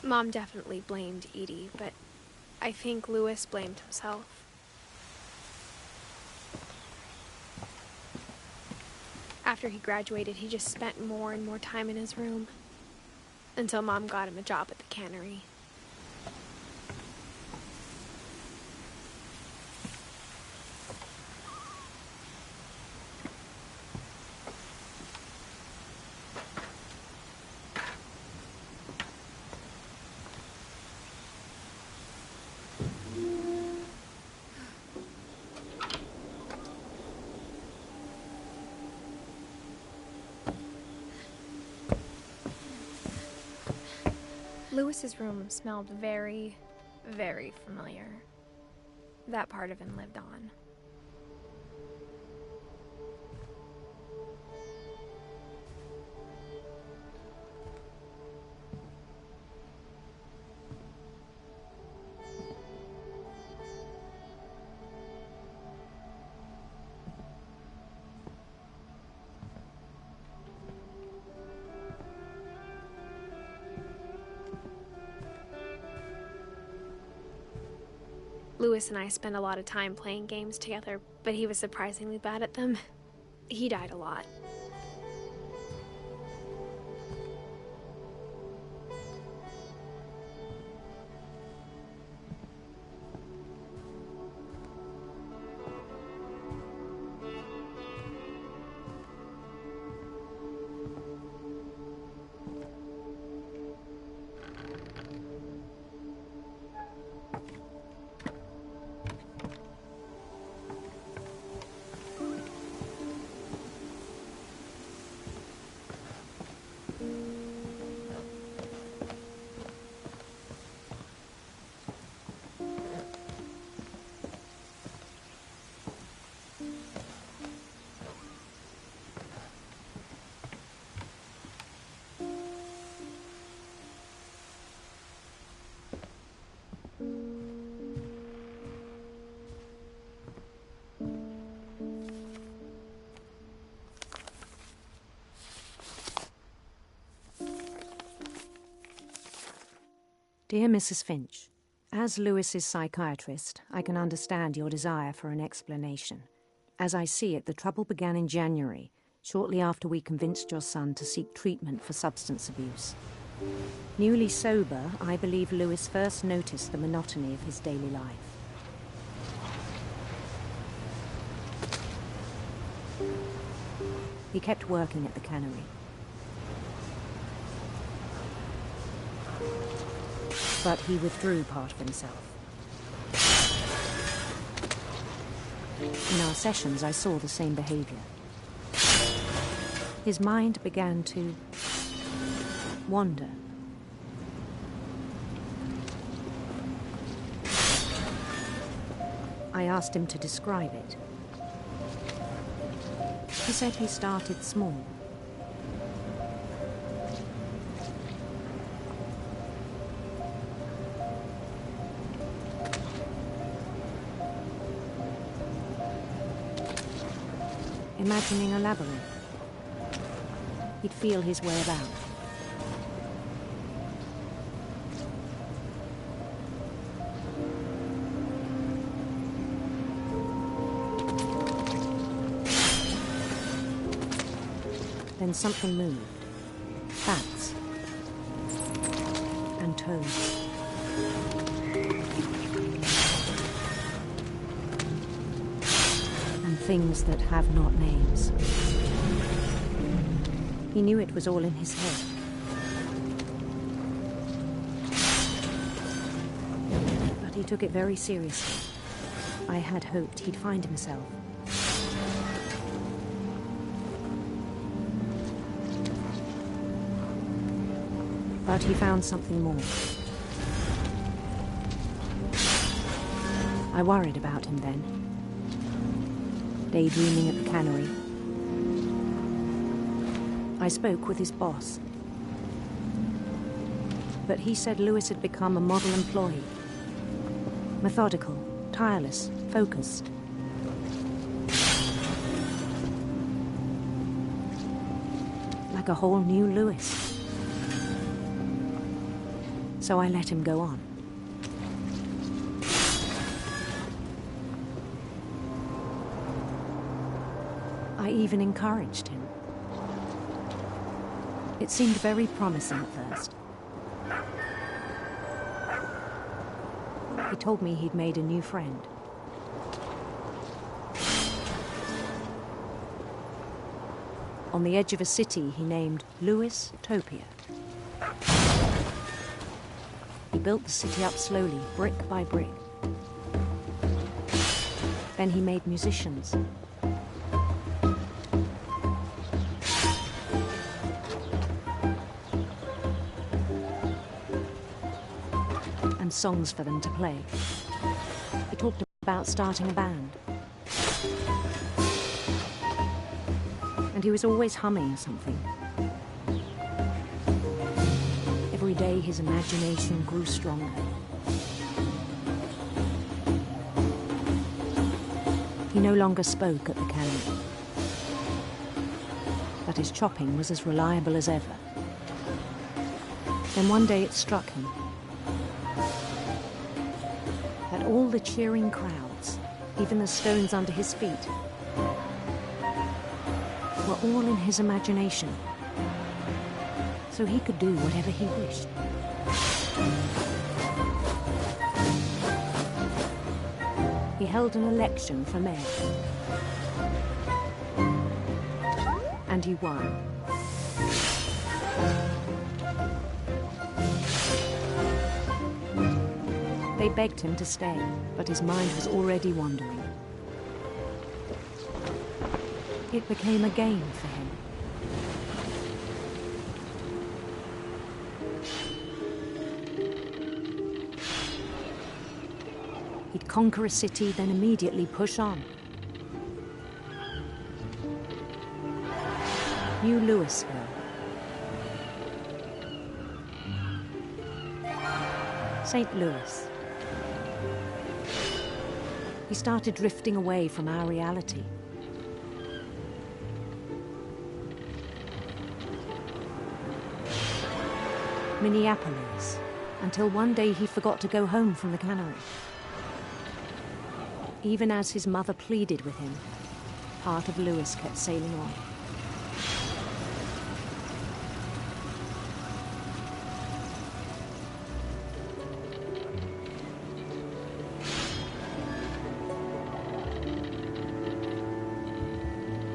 Mom definitely blamed Edie, but I think Louis blamed himself. After he graduated, he just spent more and more time in his room, until Mom got him a job at the cannery. Louis's room smelled very, very familiar. That part of him lived on. Louis and I spent a lot of time playing games together, but he was surprisingly bad at them. He died a lot. Dear Mrs. Finch, as Louis's psychiatrist, I can understand your desire for an explanation. As I see it, the trouble began in January, shortly after we convinced your son to seek treatment for substance abuse. Newly sober, I believe Louis first noticed the monotony of his daily life. He kept working at the cannery. But he withdrew part of himself. In our sessions, I saw the same behavior. His mind began to wander. I asked him to describe it. He said he started small. Imagining a labyrinth. He'd feel his way about. Then something moved. Bats. And toads. And things that have not names. He knew it was all in his head. But he took it very seriously. I had hoped he'd find himself. But he found something more. I worried about him then. Daydreaming at the cannery. I spoke with his boss. But he said Louis had become a model employee. Methodical, tireless, focused. Like a whole new Louis. So I let him go on. I even encouraged him. It seemed very promising at first. He told me he'd made a new friend. On the edge of a city he named Louis Topia. He built the city up slowly, brick by brick. Then he made musicians. And songs for them to play. He talked about starting a band. And he was always humming something. Every day his imagination grew stronger. He no longer spoke at the cannery, but his chopping was as reliable as ever. Then one day it struck him that all the cheering crowds, even the stones under his feet, were all in his imagination. So he could do whatever he wished. He held an election for mayor. And he won. They begged him to stay, but his mind was already wandering. It became a game for him. He'd conquer a city, then immediately push on. New Louisville. St. Louis. He started drifting away from our reality. Minneapolis, until one day he forgot to go home from the cannery. Even as his mother pleaded with him, part of Louis kept sailing on.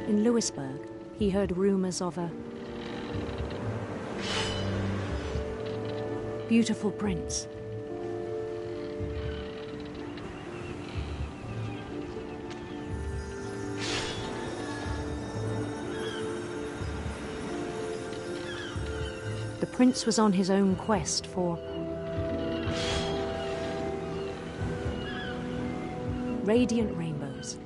In Louisburg, he heard rumors of a beautiful prince. The prince was on his own quest for radiant rainbows.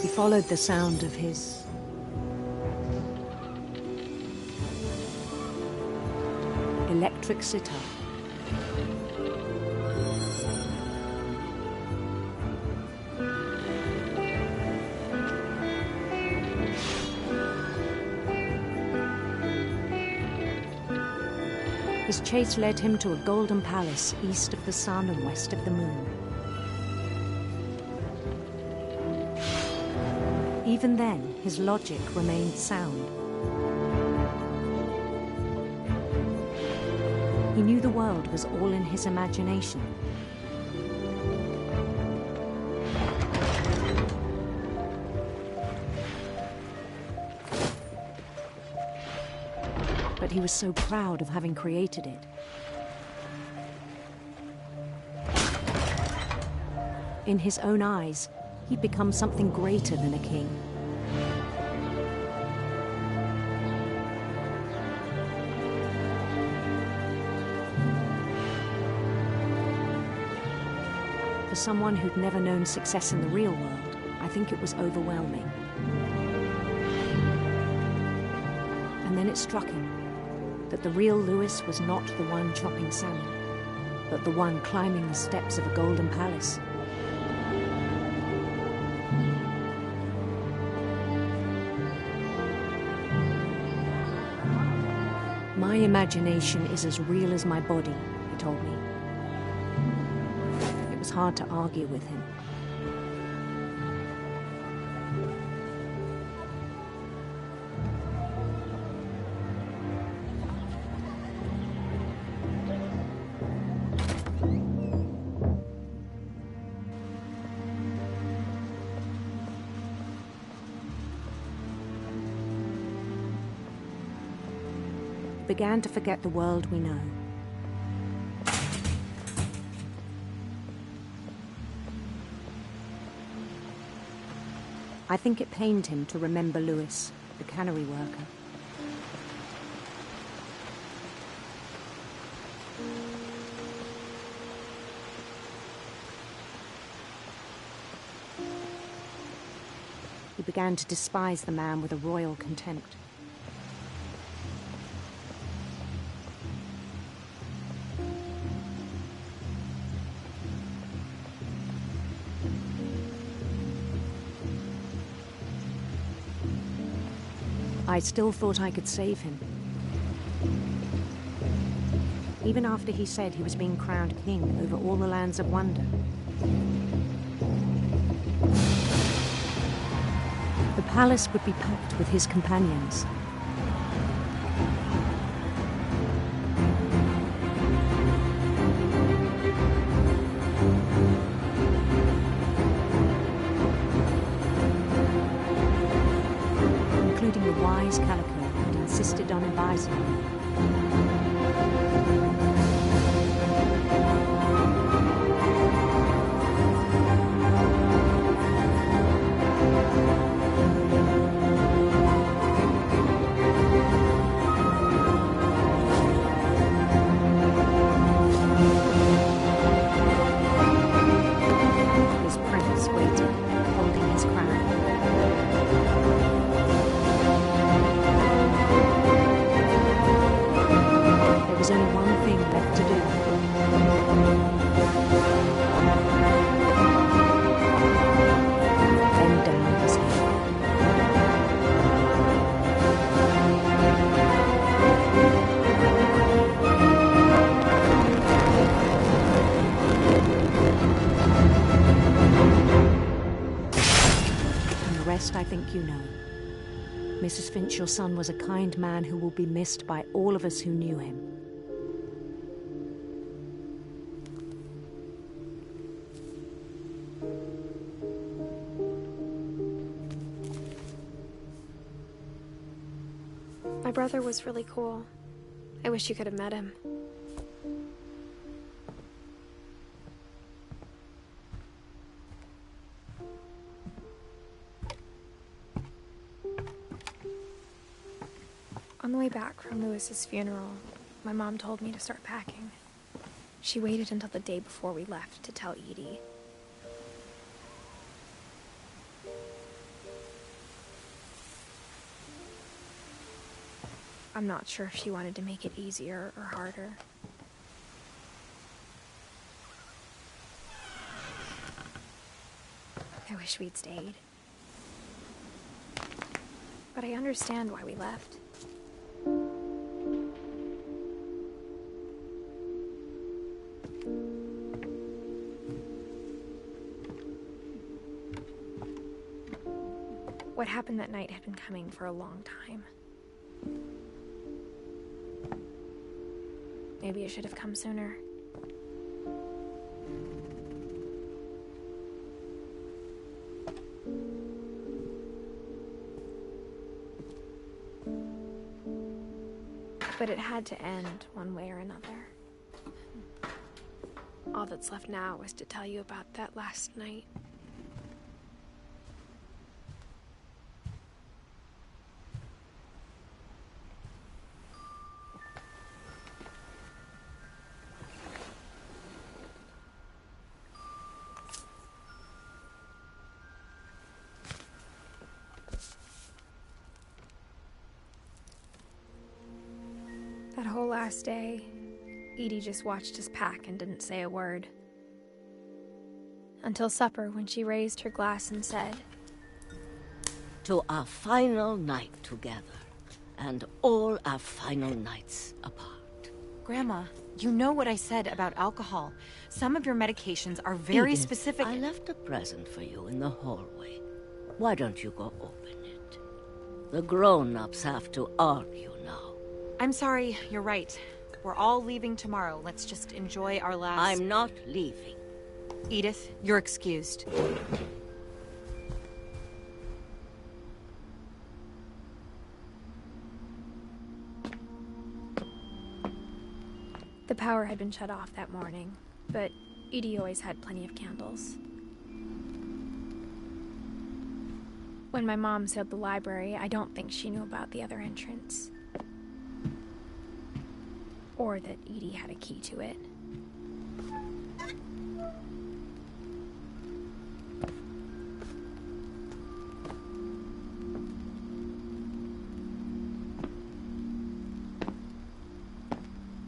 He followed the sound of his electric sitar. His chase led him to a golden palace east of the sun and west of the moon. Even then, his logic remained sound. He knew the world was all in his imagination. But he was so proud of having created it. In his own eyes, he'd become something greater than a king. For someone who'd never known success in the real world, I think it was overwhelming. And then it struck him that the real Louis was not the one chopping salmon, but the one climbing the steps of a golden palace. My imagination is as real as my body, he told me. It was hard to argue with him. Began to forget the world we know. I think it pained him to remember Louis, the cannery worker. He began to despise the man with a royal contempt. I still thought I could save him. Even after he said he was being crowned king over all the lands of wonder. The palace would be packed with his companions. Including the wise Calico who'd insisted on advising him. His prince waited, holding his crown. There was only one thing left to do. Bend down his And the rest I think you know. Mrs. Finch, your son was a kind man who will be missed by all of us who knew him. My brother was really cool. I wish you could have met him. way back from Lewis's funeral, my mom told me to start packing. She waited until the day before we left to tell Edie. I'm not sure if she wanted to make it easier or harder. I wish we'd stayed. But I understand why we left. What happened that night had been coming for a long time. Maybe it should have come sooner. But it had to end one way or another. All that's left now is to tell you about that last night. That whole last day, Edie just watched us pack and didn't say a word. Until supper, when she raised her glass and said, "To our final night together, and all our final nights apart." Grandma, you know what I said about alcohol. Some of your medications are very Edith, specific. I left a present for you in the hallway. Why don't you go open it? The grown-ups have to argue now. I'm sorry, you're right. We're all leaving tomorrow. Let's just enjoy our last... I'm not leaving. Edith, you're excused. The power had been shut off that morning, but Edie always had plenty of candles. When my mom sealed the library, I don't think she knew about the other entrance. Or that Edie had a key to it.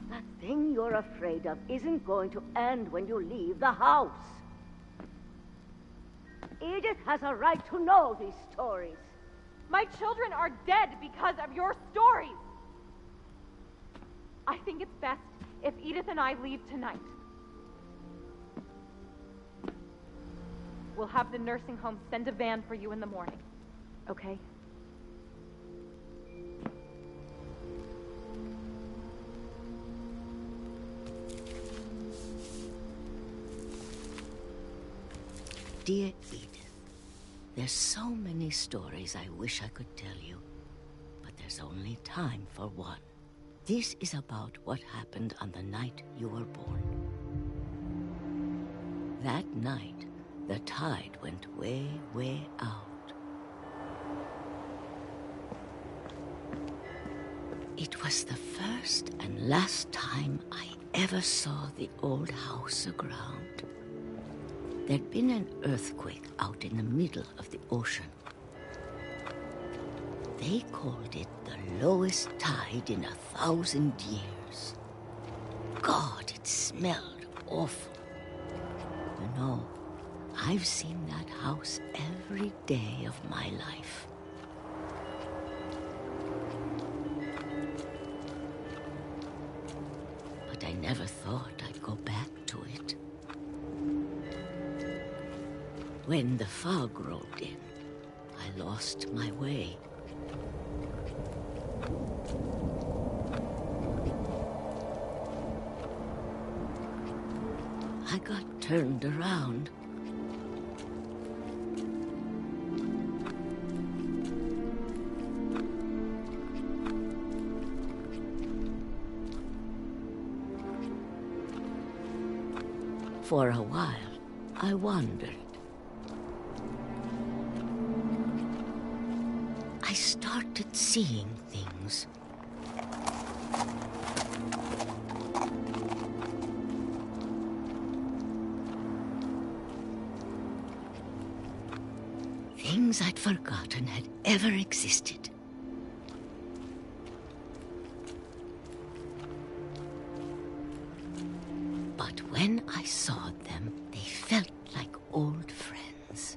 That thing you're afraid of isn't going to end when you leave the house. Edith has a right to know these stories. My children are dead because of your stories. I think it's best if Edith and I leave tonight. We'll have the nursing home send a van for you in the morning, okay? Dear Edith, there's so many stories I wish I could tell you, but there's only time for one. This is about what happened on the night you were born. That night, the tide went way, way out. It was the first and last time I ever saw the old house aground. There'd been an earthquake out in the middle of the ocean. They called it the lowest tide in 1,000 years. God, it smelled awful. You know, I've seen that house every day of my life. But I never thought I'd go back to it. When the fog rolled in, I lost my way. I got turned around. For a while, I wandered. I started seeing things. things I'd forgotten had ever existed. But when I saw them, they felt like old friends.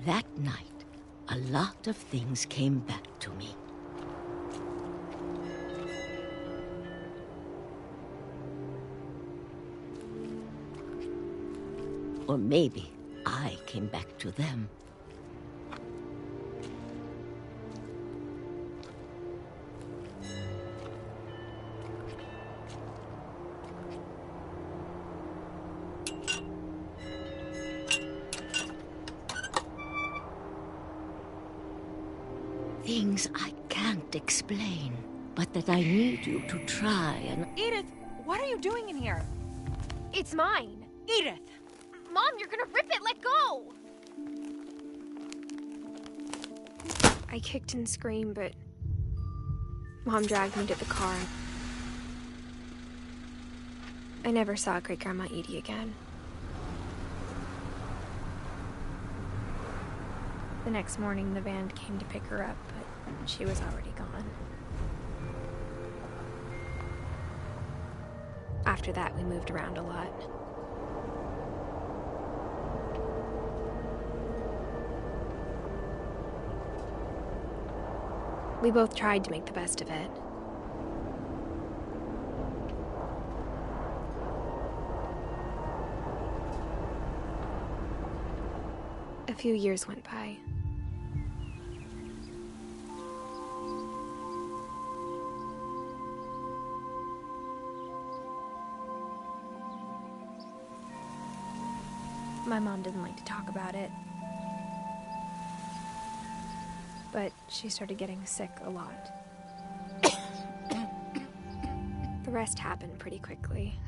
That night, a lot of things came back to me. Or maybe I came back to them. Things I can't explain, but that I need you to try and... Edith, what are you doing in here? It's mine. Edith! Mom, you're gonna rip it! Let go! I kicked and screamed, but Mom dragged me to the car. I never saw Great-Grandma Edie again. The next morning, the van came to pick her up, but she was already gone. After that, we moved around a lot. We both tried to make the best of it. A few years went by. My mom didn't like to talk about it. But she started getting sick a lot. The rest happened pretty quickly.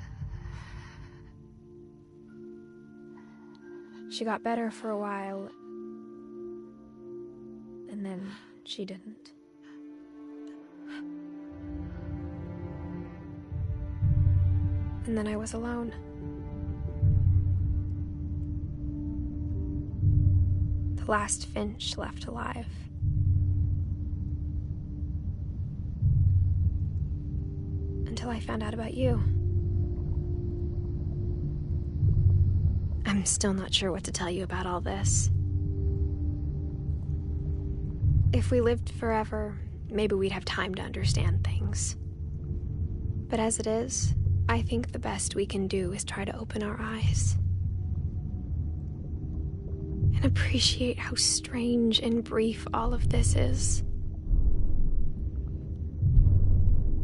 She got better for a while, and then she didn't. And then I was alone. The last Finch left alive. Until I found out about you. I'm still not sure what to tell you about all this. If we lived forever, maybe we'd have time to understand things. But as it is, I think the best we can do is try to open our eyes. And appreciate how strange and brief all of this is.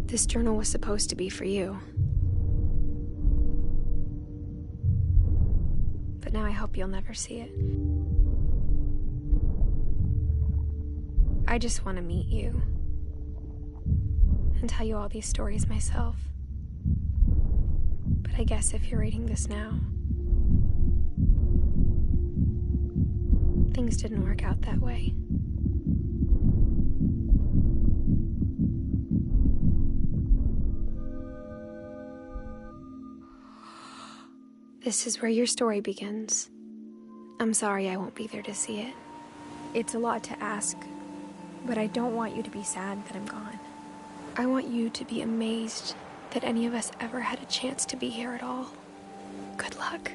This journal was supposed to be for you. But now I hope you'll never see it. I just want to meet you. And tell you all these stories myself. But I guess if you're reading this now, things didn't work out that way. This is where your story begins. I'm sorry I won't be there to see it. It's a lot to ask, but I don't want you to be sad that I'm gone. I want you to be amazed that any of us ever had a chance to be here at all. Good luck.